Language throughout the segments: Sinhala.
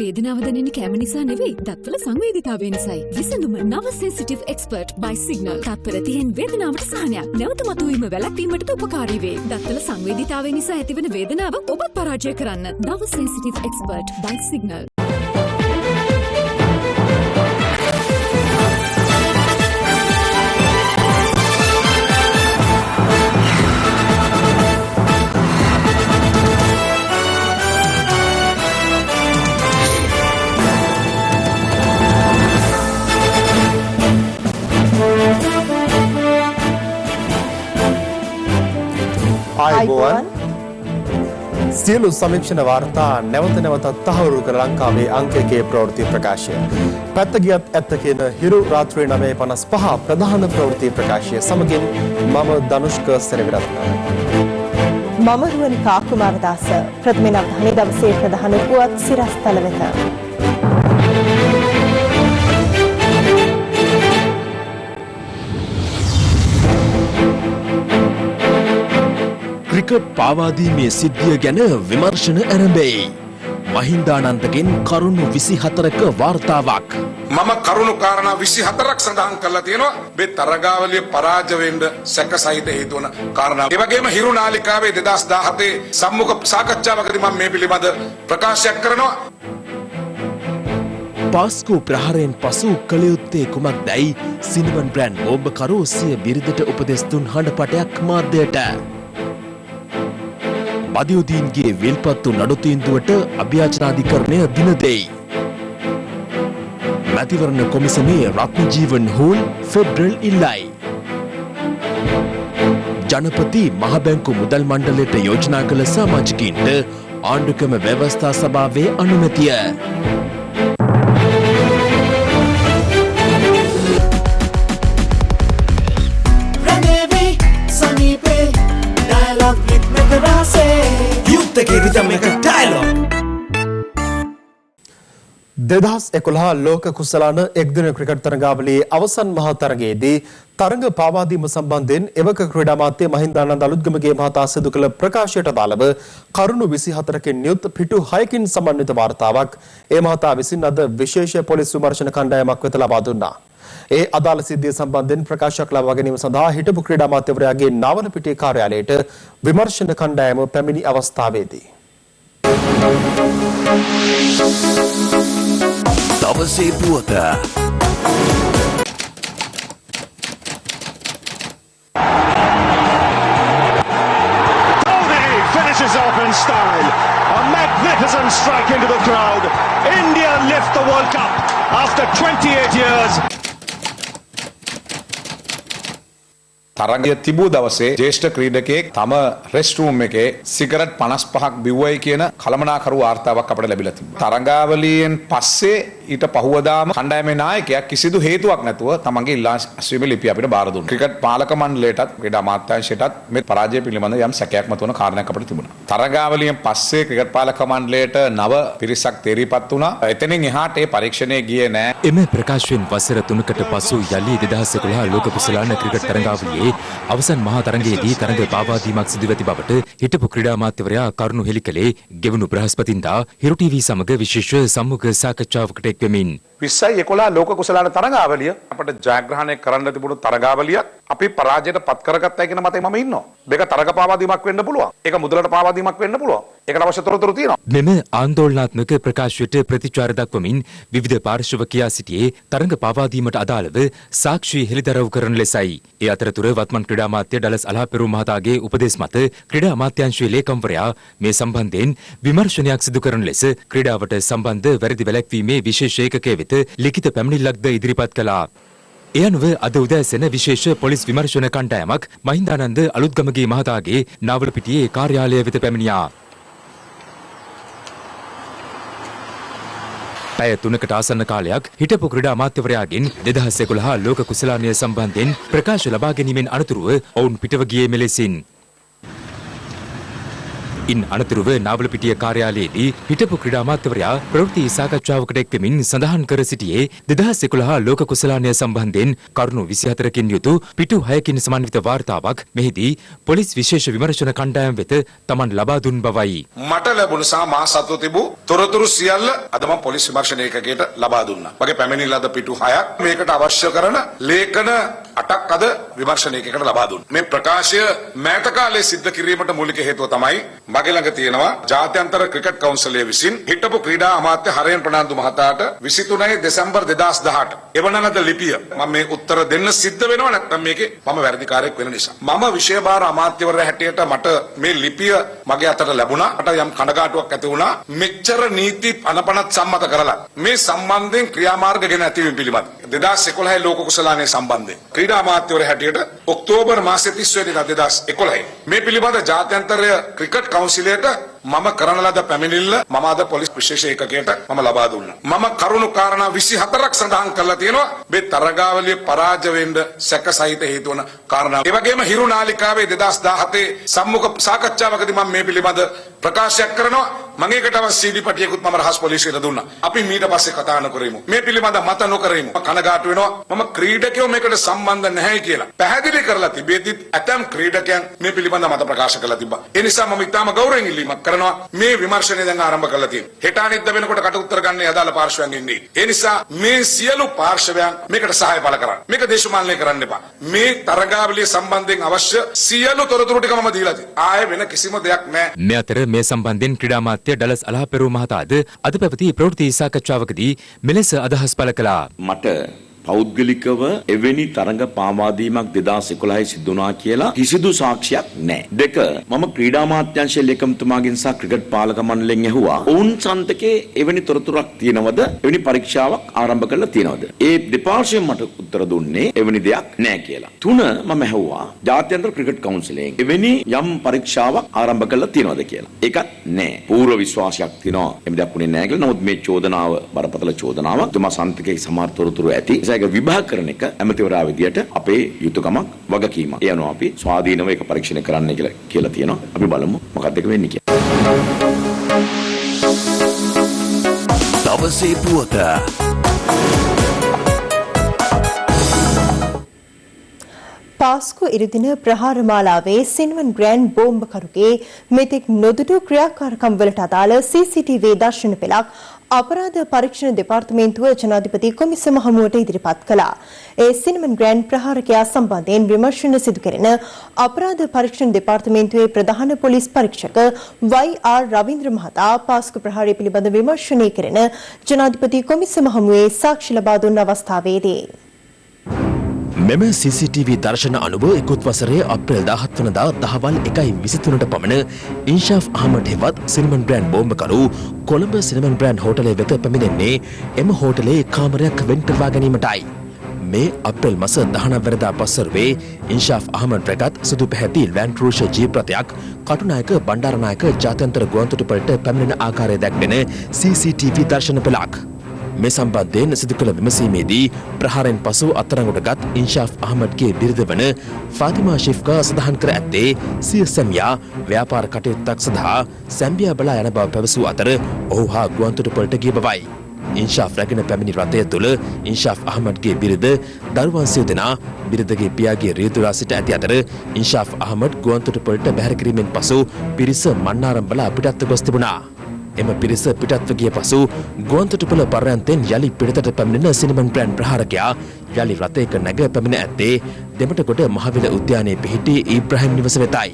වේදනාව දැනෙන්නේ කැම නිසා නෙවෙයි, දත්වල සංවේදීතාවය නිසායි. විසඳුම නව සෙන්සිටිව් එක්ස්පර්ට් by සිග්නල්. තත්පර 30න් වේදනාවට සහනයක්. නැවත මතුවීම වැළැක්වීමට උපකාරී වේ. දත්වල සංවේදීතාවය නිසා ඇතිවන වේදනාව ඔබත් පරාජය කරන්න. නව සෙන්සිටිව් එක්ස්පර්ට් by සිග්නල්. ආයුබෝවන් සියලු සමීක්ෂණ වාර්තා නැවත නැවතත් තහවුරු කර ලංකාවේ අංක 1 ප්‍රවෘත්ති ප්‍රකාශය. පැත්ත ගියත් ඇත්ත කියන හිරු රාත්‍රියේ 9:55 ප්‍රධාන ප්‍රවෘත්ති ප්‍රකාශය සමගින් මම ධනුෂ්ක සෙනවිරත්න. මම රුවනිකා කුමාරදාස. ප්‍රථම අවධානය දවසේ ප්‍රධාන පුවත් සිරස්තල වෙත. ක්‍රිකට් පාවාදීමේ සිද්ධිය ගැන විමර්ශන ඇරඹෙයි. මහින්දානන්දගෙන් කරුණු 24ක වාර්තාවක්. මම කරුණු කාරණා 24ක් සඳහන් කරලා තියෙනවා. මේ තරගාවලිය පරාජය වෙන්න සැක සහිත හේතු වන කාරණා. ඒ වගේම හිරු නාලිකාවේ 2017 සම්මුඛ සාකච්ඡාවකදී මම මේ පිළිබඳ ප්‍රකාශයක් කරනවා. පාස්කු ප්‍රහාරයෙන් පසු කළ යුත්තේ කුමක්දයි සිනමන් බ්‍රෑන්ඩ් බෝම්බකරු සිය බිරිඳට උපදෙස් දුන් හඬපටයක් මාධ්‍යයට. මදියුදීන්ගේ විල්පත්තු නඩු තීන්දුවට අභියාචනාධිකරණය දින දෙයි. මැතිවරණ කොමිසමේ රත්නජීවන් හෝල් ෆෙඩරල් ඉල්ලයි. ජනපති මහබැංකු මුදල් මණ්ඩලයට යෝජනා කළ සමාජිකයින්ට ආණ්ඩුක්‍රම ව්‍යවස්ථා සභාවේ අනුමැතිය. දෙදහස් 11 ලෝක කුසලාන එක්දින ක්‍රිකට් තරගාවලියේ අවසන් මහා තරගයේදී තරග පාවාදීම සම්බන්ධයෙන් එවක ක්‍රීඩා අමාත්‍ය මහින්දානන්ද අලුත්ගමගේ මහතා සිදු කළ ප්‍රකාශයට අදාළව කරුණු 24කින් යුත් පිටු 6කින් සමන්විත වාර්තාවක් ඒ මහතා විසින් අද විශේෂ පොලිස් විමර්ශන කණ්ඩායමක් වෙත ලබා දුන්නා. ඒ අදාළ සිද්ධිය සම්බන්ධයෙන් ප්‍රකාශයක් ලබා ගැනීම සඳහා හිටපු ක්‍රීඩා අමාත්‍යවරයාගේ නාවලපිටිය කාර්යාලයට විමර්ශන කණ්ඩායම පැමිණි අවස්ථාවේදී දවසේ පුවත finishes off in style. A magnificent strike into the crowd. India lift the World Cup after 28 years. තරගය තිබූ දවසේ ජ්‍යෙෂ්ඨ ක්‍රීඩකයෙක් තම රෙස්ට් රූම් එකේ සිගරට් 55ක් බිව්වයි කියන කලමනාකරු වාර්තාවක් අපිට ලැබිලා තිබුණා. තරගාවලියෙන් පස්සේ ඊට පහුවදාම කණ්ඩායමේ නායකයා කිසිදු හේතුවක් නැතුව තමන්ගේ ඉල්ලාස්වීමේ ලිපිය අපිට බාර දුන්නා. ක්‍රිකට් පාලක මණ්ඩලයටත් ක්‍රීඩා අමාත්‍යාංශයටත් මේ පරාජය පිළිබඳ යම් සැකයක් මතුවන කාරණයක් අපිට තිබුණා. තරගාවලියෙන් පස්සේ ක්‍රිකට් පාලක මණ්ඩලයට නව පිරිසක් තේරීපත් වුණා. එතනින් එහාට ඒ පරීක්ෂණය ගියේ නැහැ. එම ප්‍රකාශයෙන් වසර 3කට පසු යලි 2011 ලෝක කුසලාන ක්‍රිකට් තරගාවලියේ අවසන් මහා තරගයේදී තරග පාවාදීමක් සිදු වෙති බවට හිටපු ක්‍රීඩා අමාත්‍යවරයා කරුණු හෙළි කළේ ගෙවුණු බ්‍රහස්පතින්දා හිරු ටීවී සමග විශේෂ සම්මුඛ සාකච්ඡාවකට එක් වෙමින්. 2011 ලෝක කුසලාන තරගාවලිය අපිට ජයග්‍රහණය කරන්න තිබුණු තරගාවලියක් අපි පරාජයට පත් කරගත්තයි කියන මතේ මම ඉන්නවා. මේක තරග පාවාදීමක් වෙන්න පුළුවන්. ඒක මුදලට පාවාදීමක් වෙන්න පුළුවන්. ඒකට අවශ්‍ය තොරතුරු තියෙනවා. මෙම ආందోලනාත්මක ප්‍රකාශයට ප්‍රතිචාර දක්වමින් විවිධ පාර්ශව කියා සිටියේ තරග පාවාදීමට අදාළව සාක්ෂි හෙළිදරව් කරන ලෙසයි. ඒ අතරතුර වත්මන් ක්‍රීඩා අමාත්‍ය ඩලස් අලහපෙරු මහතාගේ උපදෙස් මත ක්‍රීඩා අමාත්‍යාංශයේ ලේකම්වරයා මේ සම්බන්ධයෙන් විමර්ශනයක් සිදු කරන ලෙස ක්‍රීඩාවට සම්බන්ධ වැරදි වැළැක්වීමේ විශේෂ ඒකකයේ වෙත ලිඛිත පැමිණිල්ලක්ද ඉදිරිපත් කළා. ඒ අනුව අද උදෑසන විශේෂ පොලිස් විමර්ශන කණ්ඩායමක් මහින්දානන්ද අලුත්ගමගේ මහතාගේ නාවලපිටියේ කාර්යාලය වෙත පැමිණියා. පැය 3කට ආසන්න කාලයක් හිටපු ක්‍රීඩා අමාත්‍යවරයාගෙන් 2011 ලෝක කුසලානය සම්බන්ධයෙන් ප්‍රකාශ ලබා ගැනීමෙන් අනතුරුව ඔවුන් පිටව ගියේ මෙලෙසින්. ඉන් අනතුරුව නාවලපිටිය කාර්යාලයේදී හිටපු ක්‍රීඩා අමාත්‍යවරයා ප්‍රවෘත්ති සාකච්ඡාවකට එක්වෙමින් සඳහන් කර සිටියේ 2011 ලෝක කුසලානය සම්බන්ධයෙන් කරුණු 24කින් යුතු පිටු 6කින් සමන්විත වාර්තාවක් මෙහිදී පොලිස් විශේෂ විමර්ශන කණ්ඩායම වෙත තමන් ලබා දුන් බවයි. මට ලැබුණ සහ මා සතුව තිබූ තොරතුරු සියල්ල අද මම පොලිස් විමර්ශන ඒකකයට ලබා දුන්නා. මගේ පැමිණිල්ල අද පිටු 6ක් මේකට අවශ්‍ය කරන ලේඛන 8ක් අද විමර්ශන ඒකකයට ලබා දුන්නා. මේ ප්‍රකාශය මෑත කාලයේ සිද්ධ කිරීමට මූලික හේතුව තමයි මගේ ළඟ තියෙනවා ජාත්‍යන්තර ක්‍රිකට් කවුන්සිලය විසින් හිටපු ක්‍රීඩා අමාත්‍ය හරයන් ප්‍රනාන්දු මහතාට 23 දෙසැම්බර් 2018 එවන ලද ලිපිය මම මේ උත්තර දෙන්න සිද්ධ වෙනවා නැත්නම් මේකේ මම වැරදිකාරයෙක් වෙන නිසා. මම විෂයභාර අමාත්‍යවරයා හැටියට මට මේ ලිපිය මගේ අතට ලැබුණා. මට යම් කනගාටුවක් ඇති වුණා. මෙච්චර නීති අනපනත් සම්මත කරලා මේ සම්බන්ධයෙන් ක්‍රියාමාර්ග ගෙන ඇතිවීම පිළිබඳ 2011 ලෝක කුසලානය සම්බන්ධයෙන් ක්‍රීඩා අමාත්‍යවරයා හැටියට ඔක්තෝබර් මාසයේ 30 වෙනිදා 2011 මේ පිළිබඳ ජාත්‍යන්තර ක්‍රිකට් කවුන්සිලයට මම කරන ලද පැමිණිල්ල මම අද පොලිස් විශේෂ ඒකකයට මම ලබා දුන්නා. මම කරුණු කාරණා 24ක් සඳහන් කරලා තියෙනවා මේ තරගාවලිය පරාජය වෙන්න සැක සහිත හේතු වන කාරණා. ඒ වගේම හිරු නාලිකාවේ 2017 සම්මුඛ සාකච්ඡාවකදී මම මේ පිළිබඳ ප්‍රකාශයක් කරනවා. මම ඒකට අවශ්‍ය CD පටියකුත් මම රහස් පොලිසියට දුන්නා. අපි ඊට පස්සේ කතා නොකරමු. මේ පිළිබඳ මත නොකරමු. කනගාටු වෙනවා. මම ක්‍රීඩකයෝ මේකට සම්බන්ධ නැහැ කියලා පැහැදිලි කරලා තිබෙද්දිත් ඇතම් ක්‍රීඩකයන් මේ පිළිබඳ මත ප්‍රකාශ කරලා තිබ්බා. ඒ නිසා මම ඊටම ගෞරවයෙන් ඉල්ලීමක් කරනවා මේ විමර්ශනය දැන් ආරම්භ කරලා තියෙනවා. හෙට අනිද්දා වෙනකොට කට උත්තර ගන්න අදාළ පාර්ශවයන් ඉන්නේ. ඒ නිසා මේ සියලු පාර්ශවයන් මේකට සහාය බල කරන්න. මේක දේශපාලනය කරන්න එපා. මේ තරගාවලිය සම්බන්ධයෙන් අවශ්‍ය සියලු තොරතුරු ටික මම දීලා තියෙනවා. ආයේ වෙන කිසිම දෙයක් නැහැ. මේ අතර මේ සම්බන්ධයෙන් ක්‍රීඩා අමාත්‍ය ඩලස් අලහපෙරුම මහතාද අද පැවති ප්‍රවෘත්ති සාකච්ඡාවකදී මෙලෙස අදහස් පළ කළා. මට පෞද්ගලිකව එවැනි තරඟ පාවාදීමක් 2011 සිදු වුණා කියලා කිසිදු සාක්ෂියක් නැහැ. දෙක මම ක්‍රීඩා අමාත්‍යාංශයේ ලේකම්තුමාගෙන් සහ ක්‍රිකට් පාලක මණ්ඩලයෙන් ඇහුවා ඔවුන් සන්තකේ එවැනි තොරතුරක් තියෙනවද? එවැනි පරීක්ෂාවක් ආරම්භ කරලා තියෙනවද? ඒ දෙපාර්ශ්වයෙන් මට උත්තර දුන්නේ එවැනි දෙයක් නැහැ කියලා. තුන මම ඇහුවා ජාත්‍යන්තර ක්‍රිකට් කවුන්සිලයෙන් එවැනි යම් පරීක්ෂාවක් ආරම්භ කරලා තියෙනවද කියලා. ඒකත් නැහැ. පූර්ව විශ්වාසයක් තියෙනවා. එමෙ දෙයක් උනේ නැහැ කියලා. නමුත් මේ චෝදනාව බරපතල චෝදනාවක්. තුමා සන්තකේ සමහර තොරතුරු ඇති. ඒක විභාග කරන එක ඇමතිවරයා විදියට අපේ යුතුයකමක් වගකීමක්. ඒ අනුව අපි ස්වාධීනව ඒක පරීක්ෂණය කරන්න කියලා තියෙනවා. අපි බලමු මොකක්ද ඒක වෙන්නේ කියලා. දවසේ පුවත පාස්කු ඉරිදින ප්‍රහාර මාලාවේ සින්වන් ග්‍රෑන්ඩ් බෝම්බකරුගේ මෙතෙක් නොදුටු ක්‍රියාකාරකම් වලට අදාළ CCTV දර්ශන පෙළක් අපරාධ පරීක්ෂණ දෙපාර්තමේන්තුව ජනාධිපති කොමිසම හමුවට ඉදිරිපත් කළා. ඒ සින්වන් ග්‍රෑන්ඩ් ප්‍රහාරකයා සම්බන්ධයෙන් විමර්ශන සිදු කෙරෙන අපරාධ පරීක්ෂණ දෙපාර්තමේන්තුවේ ප්‍රධාන පොලිස් පරීක්ෂක වයි.ආර්. රවීන්ද්‍ර මහතා පාස්කු ප්‍රහාරය පිළිබඳ විමර්ශනය කෙරෙන ජනාධිපති කොමිසම හමුවේ සාක්ෂි ලබා දුන් අවස්ථාවේදී මෙම CCTV දර්ශන අනුව ඉකුත් වසරේ අප්‍රේල් 17 වනදා දහවල් 1:23ට පමණ ඉන්ෂාෆ් අහමඩ් හෙවත් සිනමන් බ්‍රෑන්ඩ් බෝම්බකරු කොළඹ සිනමන් බ්‍රෑන්ඩ් හෝටලය වෙත පැමිණෙන්නේ එම හෝටලයේ කාමරයක් වෙන් කරවා ගැනීමටයි. මේ අප්‍රේල් මාස 19 වෙනිදා පස්වරුවේ ඉන්ෂාෆ් අහමඩ් රැගත් සුදු පැහැති ලෑන්ඩ් ක්‍රූසර් ජීප් රථයක් කටුනායක බණ්ඩාරනායක ජාත්‍යන්තර ගුවන්තොටුපළට පැමිණෙන ආකාරය දැක්වෙන CCTV දර්ශන පෙළක්. මේ සම්බන්ධයෙන් සිදු කළ විමසීමේදී ප්‍රහාරයෙන් පසු අත්අඩංගුවටගත් ඉන්ෂාෆ් අහමඩ්ගේ බිරිඳ වන ෆාතිමා ශිෆ්කා සඳහන් කර ඇත්තේ සිය සැමියා ව්‍යාපාර කටයුත්තක් සඳහා සැම්බියා බලා යන බව පැවසූ අතර ඔහු හා ගුවන්තොටුපළට ගිය බවයි. ඉන්ෂාෆ් රැගෙන පැමිණි රථය තුළ ඉන්ෂාෆ් අහමඩ්ගේ බිරිඳ දරුවන් සිය දෙනා බිරිඳගේ පියාගේ රියදුරා සිට ඇති අතර ඉන්ෂාෆ් අහමඩ් ගුවන්තොටුපළට බැහැර කිරීමෙන් පසු පිරිස මන්නාරම් බලා පිටත්ව ගොස් තිබුණා. එම පිරිස පිටත්ව ගිය පසු ගුවන්තොටුපළ පර්යන්තයෙන් යලි පිටතට පැමිණෙන සිනමන් බ්‍රෑන්ඩ් ප්‍රහාරකයා යලි රථයක නැග පැමිණ ඇත්තේ දෙමටගොඩ මහවිල උද්‍යානයේ පිහිටි ඊබ්‍රහීම් නිවස වෙතයි.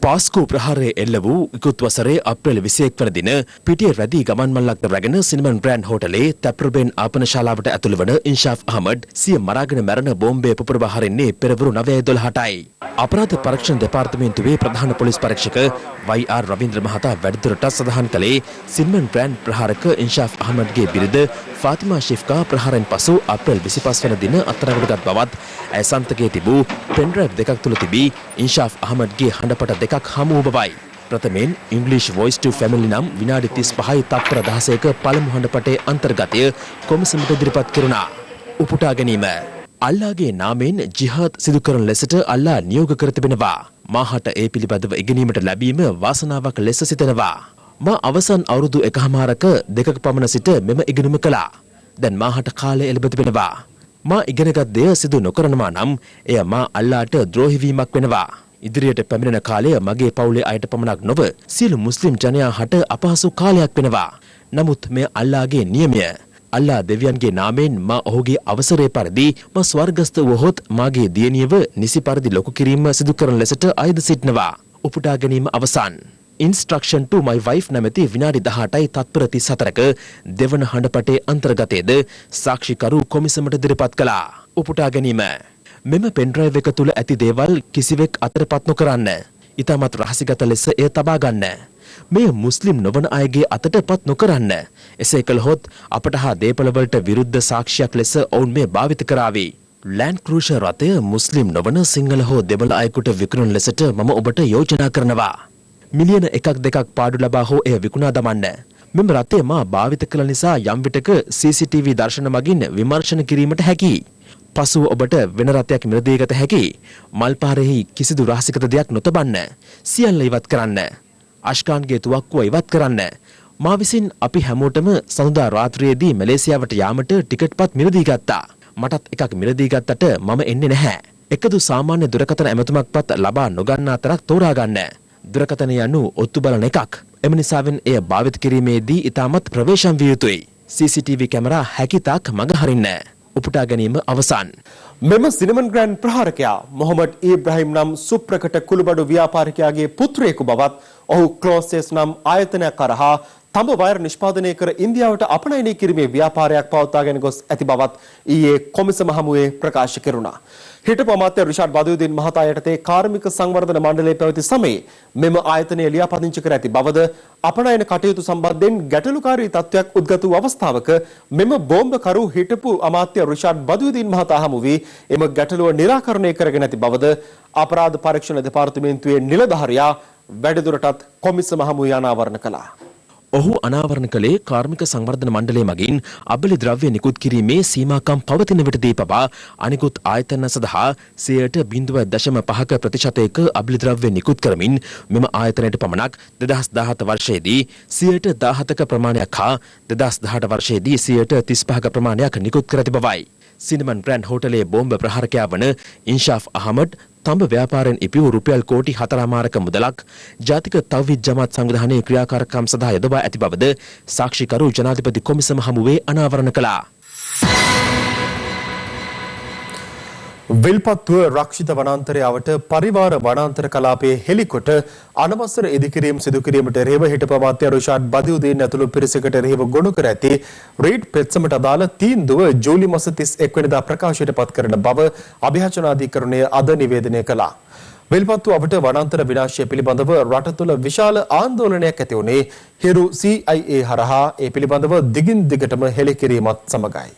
පාස්කු ප්‍රහාරය එල්ල වූ ඉකුත් වසරේ අප්‍රේල් 21 වන දින පිටිය රැදී ගමන් මල්ලක්ද රැගෙන සිනමන් බ්‍රෑන්ඩ් හෝටලේ තැප්‍රබෙන් ආපන ශාලාවට ඇතුළු වන ඉන්ෂාෆ් අහමඩ් සිය මරාගෙන මැරෙන බෝම්බය පුපුරවා හරින්නේ පෙරවරු 9:12ටයි. අපරාධ පරීක්ෂණ දෙපාර්තමේන්තුවේ ප්‍රධාන පොලිස් පරීක්ෂක වයි.ආර්. රවීන්ද්‍ර මහතා වැඩිදුරටත් සඳහන් කළේ සිනමන් බ්‍රෑන්ඩ් ප්‍රහාරක ඉන්ෂාෆ් අහමඩ්ගේ බිරිඳ ෆාතිමා ශිෆ්කා ප්‍රහාරයෙන් පසු අප්‍රේල් 25 වන දින අත්අඩංගුවටගත් බවත් ඇය සන්තකයේ තිබූ පෙන්ඩ්‍රයිව් දෙකක් තුළ තිබී ඉන්ෂාෆ් අහමඩ්ගේ හඬපට දෙකක් හමු වූ බවයි. ප්‍රථමයෙන් ඉංග්‍රීසි වොයිස් ටු ෆැමිලි නම් විනාඩි 35යි තත්පර 16ක පළමු හඬපටේ අන්තර්ගතය කොමිසමට ඉදිරිපත් කෙරුණා. උපුටා ගැනීම අල්ලාගේ නාමයෙන් ජිහාද් සිදු කරන ලෙසට අල්ලා නියෝග කර තිබෙනවා. මාහට ඒ පිළිබඳව ඉගෙනීමට ලැබීම වාසනාවක් ලෙස සිතනවා. මා අවසන් අවුරුදු 1.5ක පමණ සිට මෙම ඉගෙනුම කළා. දැන් මාහට කාලය එළඹ තිබෙනවා. මා ඉගෙනගත් දෙය සිදු නොකරනවා නම් එය මා අල්ලාට ද්‍රෝහී වීමක් වෙනවා. ඉදිරියට පැමිණෙන කාලය මගේ පවුලේ අයට පමණක් නොව සියලු මුස්ලිම් ජනයා හට අපහසු කාලයක් වෙනවා. නමුත් මෙය අල්ලාගේ නියමය. අල්ලා දෙවියන්ගේ නාමයෙන් මා ඔහුගේ අවසරය පරිදි මා ස්වර්ගස්ථ වුවහොත් මාගේ දියණියව නිසි පරිදි ලොකු කිරීම සිදු කරන ලෙසට අයද සිටිනවා. උපුටා ගැනීම අවසන්. Instruction to my wife නැමැති විනාඩි 18යි තත්පර 34ක දෙවන හඬපටේ අන්තර්ගතයේද සාක්ෂිකරු කොමිසමට ඉදිරිපත් කළා. උපුටා ගැනීම. මෙම පෙන්ඩ්‍රයිව් එක තුල ඇති දේවල් කිසිවෙක් අතරපත් නොකරන්න. ඊටමත් රහසිගත ලෙස එය තබා ගන්න. මේ මුස්ලිම් නොවන අයගේ අතටපත් නොකරන්න. එසේ කළහොත් අපට හා දේපළවලට විරුද්ධ සාක්ෂියක් ලෙස ඔවුන් මේ භාවිත කරાવી. ලෑන්ඩ් ක්‍රූෂර් රථය මුස්ලිම් නොවන සිංහල හෝ දෙමළ අයෙකුට විකුණන ලෙසට මම ඔබට යෝජනා කරනවා. මිලියන 1-2ක් පාඩු ලබා හෝ එය විකුණා දමන්න. මෙම රථය මා භාවිත කළ නිසා යම් විටක CCTV දර්ශන මගින් විමර්ශන කිරීමට හැකියි. පසුව ඔබට වෙන රථයක් මිලදී ගත හැකියි. මල්පහරෙහි කිසිදු රහසිගත දෙයක් නොතබන්න. සියල්ල ඉවත් කරන්න. අෂ්කාන්ගේ තුවක්කුව ඉවත් කරන්න. මා විසින් අපි හැමෝටම සඳුදා රාත්‍රියේදී මැලේසියාවට යාමට ටිකට්පත් මිලදී ගත්තා. මටත් එකක් මිලදී ගත්තට මම එන්නේ නැහැ. එකදු සාමාන්‍ය දුරකථන ඇමතුමක්වත් ලබා නොගන්නා තරක් තෝරා ගන්න. දුරකථන යනු ඔත්තු බලන එකක්. එම නිසාවෙන් එය භාවිත කිරීමේදී ඉතාමත් ප්‍රවේශම් විය යුතුයි. CCTV කැමරා හැකිතාක් මඟ හරින්න. උපුටා ගැනීම අවසන්. මෙම සිනමන් ග්‍රෑන්ඩ් ප්‍රහාරකයා මොහොමඩ් ඊබ්‍රහීම් නම් සුප්‍රකට කුළුබඩු ව්‍යාපාරිකයාගේ පුත්‍රයෙකු බවත් ඔහු ක්ලෝසෙස් නම් ආයතනයක් කරහා තඹ වයර් නිෂ්පාදනය කර ඉන්දියාවට අපනයනය කිරීමේ ව්‍යාපාරයක් පවත්වාගෙන ගොස් ඇති බවත් ඊයේ කොමිසම හමුවේ ප්‍රකාශ කෙරුණා. හිටපු අමාත්‍ය රිෂාඩ් බදියුදීන් මහතා යටතේ කාර්මික සංවර්ධන මණ්ඩලයේ පැවති සමයේ මෙම ආයතනය ලියාපදිංචි කර ඇති බවද අපනයන කටයුතු සම්බන්ධයෙන් ගැටලුකාරී තත්ත්වයක් උද්ගත වූ අවස්ථාවක මෙම බෝම්බකරු හිටපු අමාත්‍ය රිෂාඩ් බදියුදීන් මහතා හමු වී එම ගැටලුව निराකරණය කරගෙන ඇති බවද අපරාධ පරීක්ෂණ දෙපාර්තමේන්තුවේ නිලධාරියා වැඩිදුරටත් කොමිසම හමුවේ අනාවරණ කළා. ඔහු අනාවරණ කළේ කාර්මික සංවර්ධන මණ්ඩලය මගින් අබලි ද්‍රව්‍ය නිකුත් කිරීමේ සීමාකම් පවතින විටදී පවා අනිකුත් ආයතන සඳහා 0.5% අබලි ද්‍රව්‍ය නිකුත් කරමින් මෙම ආයතනයට පමණක් 2017 වර්ෂයේදී 17% ප්‍රමාණයක් හා 2018 වර්ෂයේදී 35% ප්‍රමාණයක් නිකුත් කර ඇති බවයි. සිනමන් ග්‍රෑන්ඩ් හෝටලයේ බෝම්බ ප්‍රහාරකයා වන ඉන්ෂාෆ් අහමඩ් තඹ ව්‍යාපාරයෙන් ඉපිවූ රුපියල් කෝටි 4.5ක මුදලක් ජාතික තව්හීද් ජමාත් සංවිධානයේ ක්‍රියාකාරකම් සඳහා යොදවා ඇති බවද සාක්ෂිකරු ජනාධිපති කොමිසම හමුවේ අනාවරණ කළා. විල්පත්තුව රක්ෂිත වනාන්තරයට පරිවාර වනාන්තර කලාපයේ හෙලිකොට අනවසර ඉදිකිරීම සිදු කිරීමට එරෙහිව හිටපු අමාත්‍ය රිෂාඩ් බදියුදීන් ඇතුළු පිරිසකට එරෙහිව ගොනු කර ඇති රීඩ් පෙත්සමට අදාළ තීන්දුව ජූලි මාස 31 වෙනිදා ප්‍රකාශයට පත් කරන බව අභියාචනාධිකරණය අද නිවේදනය කළා. විල්පත්තුවට වනාන්තර විනාශය පිළිබඳව රට තුළ විශාල ආందోලනයක් ඇති වුණේ හිරු CIA හරහා ඒ පිළිබඳව දිගින් දිගටම හෙළිකිරීමත් සමගයි.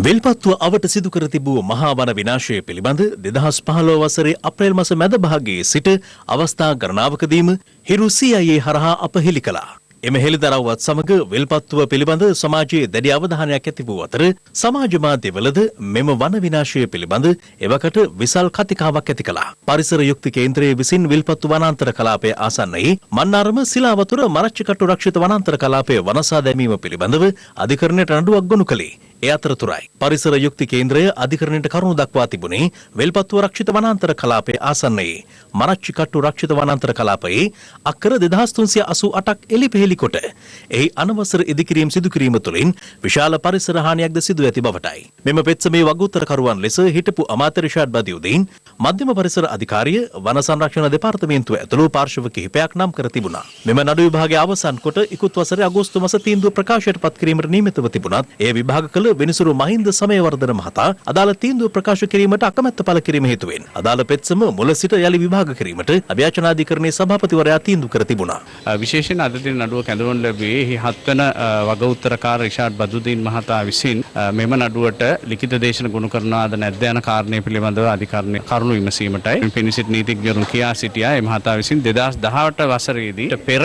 විල්පත්තුව අවට සිදු කර තිබූ මහා වන විනාශය පිළිබඳ 2015 වසරේ අප්‍රේල් මාස මැද භාගයේ සිට අවස්ථා ගණනාවකදීම හිරු CIA හරහා අප හෙළි කළා. එම හෙළිදරව්වත් සමග විල්පත්තුව පිළිබඳ සමාජයේ දැඩි අවධානයක් ඇති වූ අතර සමාජ මාධ්‍යවලද මෙම වන විනාශය පිළිබඳ එවකට විසල් කතිකාවක් ඇති කළා. පරිසර යුක්ති කේන්ද්‍රයේ විසින් විල්පත්තු වනාන්තර කලාපයේ ආසන්නයේ මන්නාරම සිලාවතුර මරච්චිකට්ටු රක්ෂිත වනාන්තර කලාපයේ වනසා දැමීම පිළිබඳව අධිකරණයට රණ්ඩුවක් ගොනු කළේ. ඒ අතරතුරයි පරිසර යුක්ති කේන්ද්‍රය අධිකරණයට කරුණු දක්වා තිබුණේ වෙල්පත්තුව රක්ෂිත වනාන්තර කලාපයේ ආසන්නයේ මරච්චිකට්ටු රක්ෂිත වනාන්තර කලාපයේ අක්කර 2388ක් එළිපෙහෙළි කොට එහි අනවසර ඉදිකිරීම සිදු කිරීම තුළින් විශාල පරිසර හානියක්ද සිදු ඇති බවටයි. මෙම පෙත්සමේ වගඋත්තරකරුවන් ලෙස හිටපු අමාත්‍ය රිෂාඩ් බදියුදීන් මධ්‍යම පරිසර අධිකාරිය වන සංරක්ෂණ දෙපාර්තමේන්තුව ඇතුළු පාර්ශව කිහිපයක් නම් කර තිබුණා. මෙම නඩු විභාගයේ අවසන් කොට ඉකුත් වසරේ අගෝස්තු මාස තීන්දුව ප්‍රකාශයට පත් කිරීමට නියමිතව තිබුණත් ඒ විභාග කළ වෙනසුරු මහින්ද සමයවර්ධන මහතා අදාළ තීන්දුව ප්‍රකාශ කිරීමට අකමැත්ත පළ කිරීම හේතුවෙන් අදාළ පෙත්සම මුල සිට යලි විභාග කිරීමට අභියාචනාධිකරණයේ සභාපතිවරයා තීන්දුව කර තිබුණා. විශේෂයෙන් අද දින නඩුව නඩුව කැඳවනු ලැබුවේ 7 වන වග උත්තරකාර රිෂාඩ් බදුදීන් මහතා විසින් මෙම නඩුවට ලිඛිත දේශන ගොනු කරනවාද නැද්ද යන කාරණය පිළිබඳව අධිකරණය කරුණු විමසීමටයි පිනිසිට නීතිඥවරුන් කියා සිටියා. ඒ මහතා විසින් 2018 වසරේදී පෙර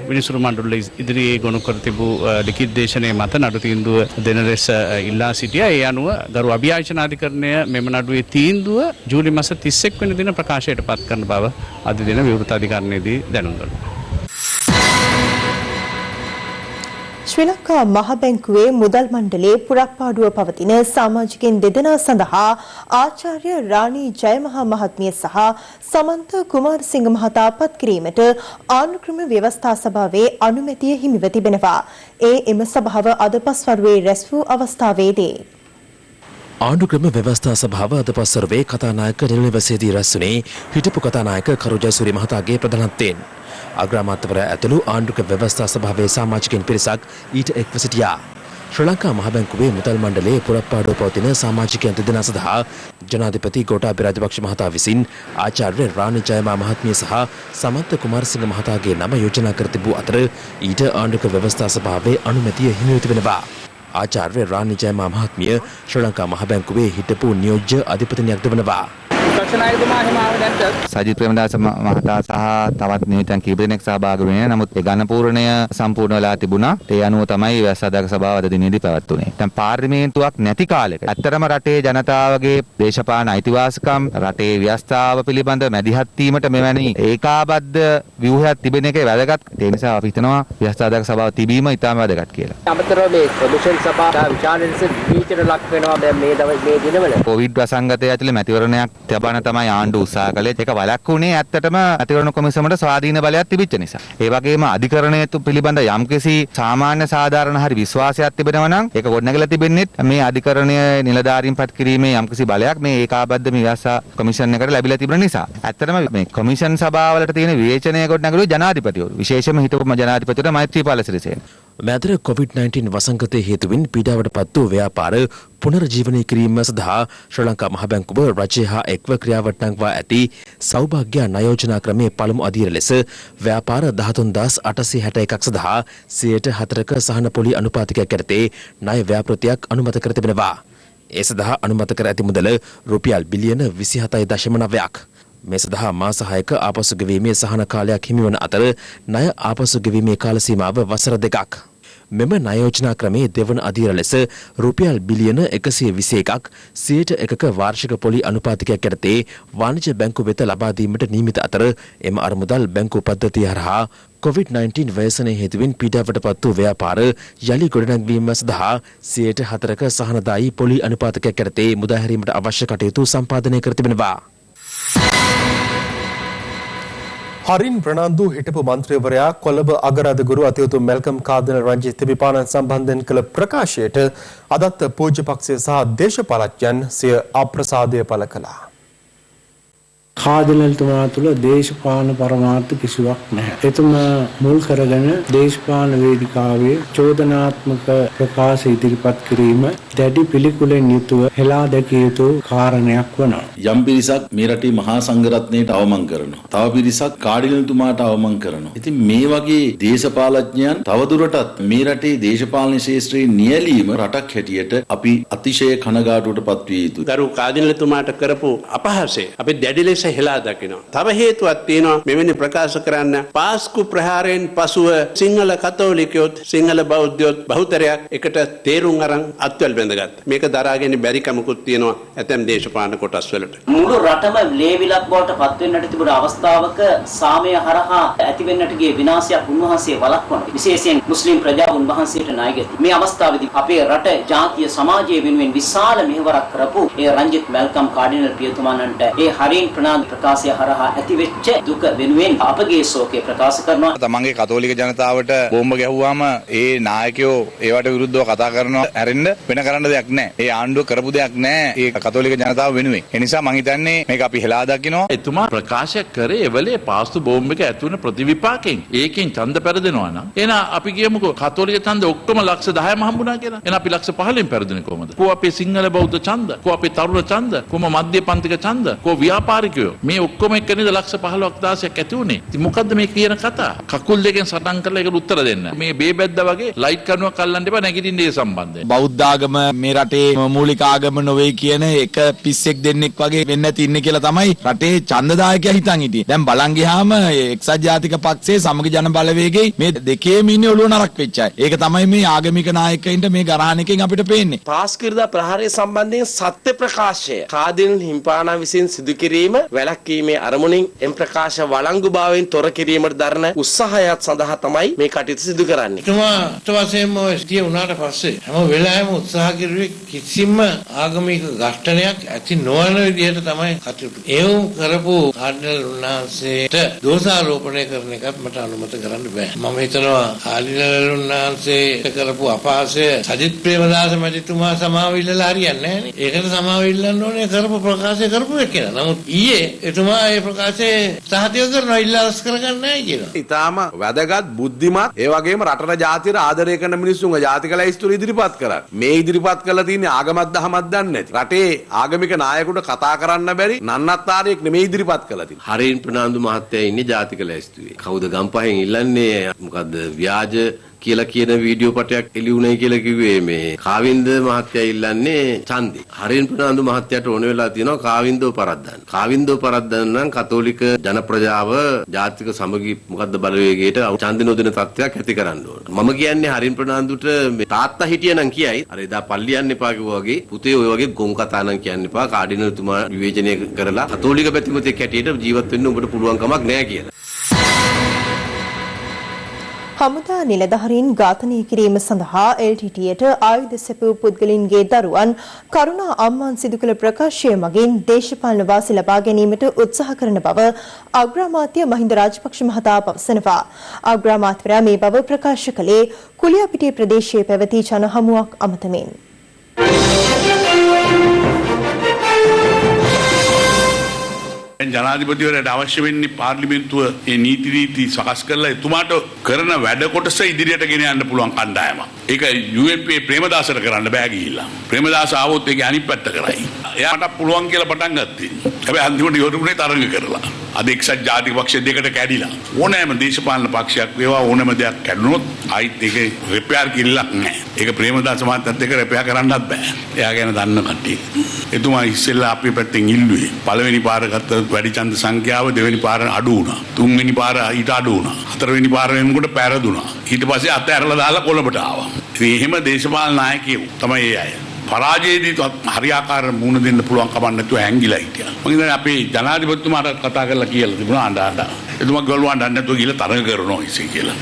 විනිසුරු මණ්ඩල ඉදිරියේ ගොනු කර තිබූ ලිඛිත දේශනයේ මත නඩු තීන්දුව දෙන ලෙස ඉල්ලා සිටියා. ඒ අනුව ගරු අභියාචනාධිකරණය මෙම නඩුවේ තීන්දුව ජූලි මාස 31 වෙනි දින ප්‍රකාශයට පත් කරන බව අද දින විවෘත අධිකරණයේදී දැනුම් දුන්නා. ශ්‍රී ලංකා මහ බැංකුවේ මුදල් මණ්ඩලයේ පුරක්පාඩුව පවතින සමාජිකයන් දෙදෙනා සඳහා ආචාර්ය රාණී ජයමහා මහත්මිය සහ සමන්ත කුමාරසිංහ මහතා පත් කිරීමට ආණ්ඩුක්‍රම ව්‍යවස්ථා සභාවේ අනුමැතිය හිමිව තිබෙනවා. එම සභාව අද පස්වරුවේ රැස් වූ අවස්ථාවේදී ආණ්ඩුක්‍රම ව්‍යවස්ථා සභාව අද පස්වරුවේ කතානායක නිලනිවසේදී රැස් වුණේ හිටපු කතානායක කරු ජයසූරිය මහතාගේ ප්‍රධානත්වයෙන්. අග්‍රාමාත්‍යවරයා ඇතුළු ආණ්ඩුක්‍රම ව්‍යවස්ථා සභාවේ සමාජිකයන් පිරිසක් ඊට එක්ව සිටියා. ශ්‍රී ලංකා මහ බැංකුවේ මුදල් මණ්ඩලයේ පුරප්පාඩුව පවතින සමාජිකයන් දෙදෙනා සඳහා ජනාධිපති ගෝඨාභය රාජපක්ෂ මහතා විසින් ආචාර්ය රාණී ජයමා මහත්මිය සහ සමන්ත කුමාරසිංහ මහතාගේ නම යෝජනා කර තිබූ අතර ඊට ආණ්ඩුක්‍රම ව්‍යවස්ථා සභාවේ අනුමැතිය හිමිව තිබෙනවා. ආචාර්ය රාණී ජයමා මහත්මිය ශ්‍රී ලංකා මහ බැංකුවේ හිටපු නියෝජ්‍ය අධිපතිනියක් වනවා. සජිත් ප්‍රේමදාස මහතා සහ තවත් නියෝජ්‍යයන් කීප දෙනෙක් සහභාගී වුණේ. නමුත් ඒ ඝන පූර්ණය සම්පූර්ණ වෙලා තිබුණා. ඒ අනුව තමයි ව්‍යවස්ථාධාරක සභාව අද දිනේදී පැවැත්වුණේ. දැන් පාර්ලිමේන්තුවක් නැති කාලෙක ඇත්තටම රටේ ජනතාවගේ දේශපාලන අයිතිවාසිකම් රටේ ව්‍යවස්ථාව පිළිබඳ මැදිහත් වීමට මෙවැනි ඒකාබද්ධ ව්‍යුහයක් තිබෙන එකේ වැදගත්. ඒ නිසා අපි හිතනවා ව්‍යවස්ථාධාරක සභාව තිබීම ඉතාම වැදගත් කියලා. අමතරව මේ කොමිෂන් සභාව විචාරණය විචාරණ ලක් වෙනවා මේ දිනවල. කොවිඩ් වසංගතය ඇතුලේ මැතිවරණයක් තබන තමයි ආණ්ඩුව උත්සාහ කළේ. ඒක වළක්වුණේ ඇත්තටම මැතිවරණ කොමිසමට ස්වාධීන බලයක් තිබිච්ච නිසා. ඒ වගේම අධිකරණය පිළිබඳ යම්කිසි සාමාන්‍ය සාධාරණ හරි විශ්වාසයක් තිබෙනවා නම් ඒක ගොඩනැගලා තිබෙන්නේ මේ අධිකරණය නිලධාරීන් පත් කිරීමේ යම්කිසි බලයක් මේ ඒකාබද්ධ ව්‍යවස්ථා කොමිෂන් එකට ලැබිලා තිබෙන නිසා. ඇත්තටම මේ කොමිෂන් සභාවලට තියෙන විවේචනය ගොඩනැගුවේ ජනාධිපතිවරු. විශේෂයෙන්ම හිටපු ජනාධිපතිවරු මෛත්‍රීපාල සිරිසේන. මෑතර කොවිඩ්-19 වසංගතය හේතුවෙන් පීඩාවට පත් වූ ව්‍යාපාර පුනර්ජීවනය කිරීම සඳහා ශ්‍රී ලංකා මහ බැංකුව රජය හා එක්ව ක්‍රියාවට නංවා ඇති සෞභාග්‍ය ණයෝජනා ක්‍රමයේ පළමු අදියර ලෙස ව්‍යාපාර 13861ක් සඳහා 4%ක සහන පොලි අනුපාතිකයක් යටතේ ණය ව්‍යාපෘතියක් අනුමත කර තිබෙනවා. ඒ සඳහා අනුමත කර ඇති මුදල රුපියල් බිලියන 27.9ක්. මේ සඳහා මාස 6ක ආපසු ගෙවීමේ සහන කාලයක් හිමිවන අතර ණය ආපසු ගෙවීමේ කාල සීමාව වසර 2ක්. මෙම ණයෝජනා ක්‍රමයේ දෙවන අදියර ලෙස රුපියල් බිලියන 121ක් 101ක වාර්ෂික පොලි අනුපාතිකයක් යටතේ වාණිජ්‍ය බැංකු වෙත ලබා දීමට නියමිත අතර එම අරමුදල් බැංකු පද්ධතිය හරහා කොවිඩ්-19 ව්‍යසනය හේතුවෙන් පීඩාවට පත් වූ ව්‍යාපාර යළි ගොඩනැංවීම සඳහා 4%ක සහනදායී පොලි අනුපාතිකයක් යටතේ මුදා හැරීමට අවශ්‍ය කටයුතු සම්පාදනය කර තිබෙනවා. හරින් ප්‍රනාන්දු හිටපු මන්ත්‍රීවරයා කොළඹ අගරාධගුරු අතිඋතුම් මැල්කම් කාදන රංජිත් තිබිපාණන් සම්බන්ධයෙන් කළ ප්‍රකාශයට අදත් පූජ්‍ය පක්ෂය සහ දේශපාලඥයන් සිය අප්‍රසාදය පළ කළා. කාදනල්තුමා තුළ දේශපාලන පරමාර්ථ කිසිවක් නැහැ. එතුමා මුල් කරගෙන දේශපාලන වේදිකාවේ චෝදනාත්මක ප්‍රකාශ ඉදිරිපත් කිරීම දැඩි පිළිකුලෙන් යුතුව හෙලා දැකිය යුතු කාරණයක් වනවා. යම් පිරිසක් මේ රටේ මහා සංඝරත්නයට අවමන් කරනවා. තව පිරිසක් කාඩිනල්තුමාට අවමන් කරනවා. ඉතින් මේ වගේ දේශපාලඥයන් තවදුරටත් මේ රටේ දේශපාලන ශාස්ත්‍රයේ නියැලීම රටක් හැටියට අපි අතිශය කනගාටුවට පත්විය යුතුයි. ගරු කාදිනල්තුමාට කරපු අපහාසය අපි දැඩි ලෙස හෙලා දකිනවා. තව හේතුවක් තියෙනවා මෙවැනි ප්‍රකාශ කරන්න. පාස්කු ප්‍රහාරයෙන් පසුව සිංහල කතෝලිකයොත් සිංහල බෞද්ධයොත් බහුතරයක් එකට තේරුම් අරන් අත්වැල් බැඳගත්තා. මේක දරාගෙන බැරි කමකුත් තියෙනවා ඇතැම් දේශපාලන කොටස් වලට. මුළු රටම ලේවිලක් බවට පත් වෙන්නට තිබුණ අවස්ථාවක සාමය හරහා ඇති වෙන්නට ගිය විනාශයක් උන්වහන්සේ වළක්වනවා. විශේෂයෙන් මුස්ලිම් ප්‍රජාව උන්වහන්සේට ණයගැති. මේ අවස්ථාවේදී අපේ රට ජාතිය සමාජය වෙනුවෙන් විශාල මෙහෙවරක් කරපු ඒ රංජිත් මැල්කම් කාඩිනල් පියතුමාණන්ට ඒ හරින් ප්‍රකාශය හරහා ඇතිවෙච්ච දුක වෙනුවෙන් අපගේ ශෝකය ප්‍රකාශ කරනවා. තමන්ගේ කතෝලික ජනතාවට බෝම්බ ගැහුවාම ඒ නායකයෝ ඒවට විරුද්ධව කතා කරනවා හැරෙන්න වෙන කරන්න දෙයක් නැහැ. ඒ ආණ්ඩුව කරපු දෙයක් නැහැ ඒ කතෝලික ජනතාව වෙනුවෙන්. ඒ නිසා මම හිතන්නේ මේක අපි හෙලා දකිනවා. එතුමා ප්‍රකාශ කරේ එවලේ පාස්තු බෝම්බ එක ඇතුළේ ප්‍රතිවිපාකෙන් ඒකෙන් ඡන්ද පෙරදෙනවා නම් එහෙනම් අපි කියමුකෝ කතෝලික ඡන්ද ඔක්කොම ලක්ෂ 10ම හම්බුණා කියලා. එහෙනම් අපි ලක්ෂ 15න් පෙරදුනේ කොහමද? කො අපේ සිංහල බෞද්ධ ඡන්ද, කො අපේ තරුණ ඡන්ද, කොම මධ්‍ය පන්තික ඡන්ද, කො ව්‍යාපාරිකයෝ සෛනිකයෝ මේ ඔක්කොම එක්කනේද ලක්ෂ 15,000ක් ඇති උනේ. ඉතින් මොකද්ද මේ කියන කතා? කකුල් දෙකෙන් සටන් කරලා ඒකට උත්තර දෙන්න. මේ බේබැද්දා වගේ ලයිට් කණුවක් අල්ලන්න එපා නැගිටින්න ඒ සම්බන්ධයෙන්. බෞද්ධ ආගම මේ රටේ මූලික ආගම නොවේ කියන එක පිස්සෙක් දෙන්නෙක් වගේ වෙන්න ඇති ඉන්නේ කියලා තමයි රටේ ඡන්දදායකයා හිතන් හිටියේ. දැන් බලන් ගියාම එක්සත් ජාතික පක්ෂයේ සමගි ජන බලවේගයේ මේ දෙකේම ඉන්නේ ඔළුව නරක් වෙච්ච අය. ඒක තමයි මේ ආගමික නායකයින්ට මේ ගරහන එකෙන් අපිට පේන්නේ. පාස්කිරිදා ප්‍රහාරය සම්බන්ධයෙන් සත්‍ය ප්‍රකාශය කාදින් හිම්පානා විසින් සිදු කිරීම වැළැක්වීමේ අරමුණින් එම් ප්‍රකාශ වළංගුභාවයෙන් තොර කිරීමට දරන උත්සාහයත් සඳහා තමයි මේ කටයුතු සිදු කරන්නේ. වශයෙන්ම සිටිය වුණාට පස්සේ හැම වෙලාවෙම උත්සාහ කිරුවේ කිසිම ආගමික ඝට්ටනයක් ඇති නොවන විදිහට තමයි කටයුතු. ඒවුම් කරපු කාඩිනල් උන්වහන්සේට දෝෂාරෝපණය කරන එකත් මට අනුමත කරන්න බෑ. මම හිතනවා කාඩිනල් උන්වහන්සේට කරපු අපහාසය සජිත් ප්‍රේමදාස මැතිතුමා සමාව ඉල්ලලා හරියන්නේ නැහැ නේ. ඒකට සමාව ඉල්ලන්න ඕනේ කරපු ප්‍රකාශය කරපු එක කියලා. නමුත් ඊයේ එතුමා ඒ ප්‍රකාශයේ සහතික කරනවා ඉල්ලාස් කරගන්නේ නැහැ කියලා. ඊටාම වැදගත් බුද්ධිමත් ඒ වගේම රටට ජාතියට ආදරය කරන මිනිස්සුන්ගේ ජාතික ලැයිස්තුව ඉදිරිපත් කරා. මේ ඉදිරිපත් කරලා තියෙන්නේ ආගමක් දහමක් දන්නේ නැති. රටේ ආගමික නායකුට කතා කරන්න බැරි නන්නත්තාරයෙක් නෙමෙයි ඉදිරිපත් කරලා තියෙන්නේ. හරින් ප්‍රනාන්දු මහත්තයා ඉන්නේ ජාතික ලැයිස්තුවේ. කවුද ගම්පහෙන් ඉල්ලන්නේ මොකද්ද ව්‍යාජ කියලා කියන වීඩියෝ පටයක් එළියුණයි කියලා කිව්වේ මේ කාවින්ද මහත්තයා ඉල්ලන්නේ ඡන්දේ. හරින් ප්‍රනාන්දු මහත්තයාට ඕන වෙලා තියෙනවා කාවින්දව පරද්දන්න. කාවින්දව පරද්දන්න නම් කතෝලික ජන ප්‍රජාව ජාතික සමගි මොකද්ද බලවේගයට ඡන්ද නොදෙන තත්ත්වයක් ඇති කරන්න ඕන. මම කියන්නේ හරින් ප්‍රනාන්දුට මේ තාත්තා හිටියනම් කියයි. අර එදා පල්ලි යන්න එපා කිව්වා වගේ පුතේ ඔය වගේ ගොන් කතා නම් කියන්න එපා. කාඩිනල්තුමා විවේචනය කරලා කතෝලික පැතිමතෙක් හැටියට ජීවත් වෙන්න ඔබට පුළුවන් කමක් නැහැ කියලා. හමුදා නිලධාරීන් ඝාතනය කිරීම සඳහා LTTට ආයුධ සැපූ පුද්ගලින්ගේ දරුවන් කරුණා අම්මාන් සිදු කළ ප්‍රකාශය මගින් දේශපාලන වාසි ලබා ගැනීමට උත්සාහ කරන බව අග්‍රාමාත්‍ය මහින්ද රාජපක්ෂ මහතා පවසනවා. අග්‍රාමාත්‍යවරයා මේ බව ප්‍රකාශ කළේ කුලියාපිටිය ප්‍රදේශයේ පැවති ජන හමුවක් අමතමින්. ජනාධිපතිවරයාට අවශ්‍ය වෙන්නේ පාර්ලිමේන්තුව මේ නීති රීති සකස් කරලා එතුමාට කරන වැඩ කොටස ඉදිරියට ගෙන යන්න පුළුවන් කණ්ඩායමක්. ඒක UMP ප්‍රේමදාසට කරන්න බෑ ගිහිල්ලා. ප්‍රේමදාස ආවොත් ඒකේ අනිත් පැත්ත කරයි. එයාට පුළුවන් කියලා පටන් ගත්තේ. හැබැයි අන්තිමට යොරුනේ තරඟ කරලා. අද එක්සත් ජාතික පක්ෂ දෙකට කැඩිලා. ඕනෑම දේශපාලන පක්ෂයක් වේවා ඕනෑම දෙයක් කැඩුනොත් ආයිත් ඒකේ රිපෙයාර් කිල්ලක් නැහැ. ඒක ප්‍රේමදාස මහත්තයත් එක්ක රිපෙයාර් කරන්නත් බෑ. එයා ගැන දන්න කට්ටිය. එතුමා ඉස්සෙල්ලා අපේ පැත්තෙන් ඉල්ලුවේ පළවෙනි පාර ගත්ත වැඩි ඡන්ද සංඛ්‍යාව දෙවෙනි පාර අඩු වුණා. තුන්වෙනි පාර ඊට අඩු වුණා. හතරවෙනි පාර වෙනකොට පැරදුනා. ඊට පස්සේ අතහැරලා දාලා කොළඹට ආවා. ඉතින් එහෙම දේශපාලන නායකයෝ තමයි ඒ අය. පරාජයේදී හරියාකාර මුණ දෙන්න පුළුවන් කමක් නැතුව හැංගිලා හිටියා. මම ඉතින් අපේ ජනාධිපතිතුමාට කතා කරලා කියලා තිබුණා අඬ. එතුමා ගල්වා අඬන්න නැතුව ගිහලා තරඟ කරනවා ඉතින් කියලා.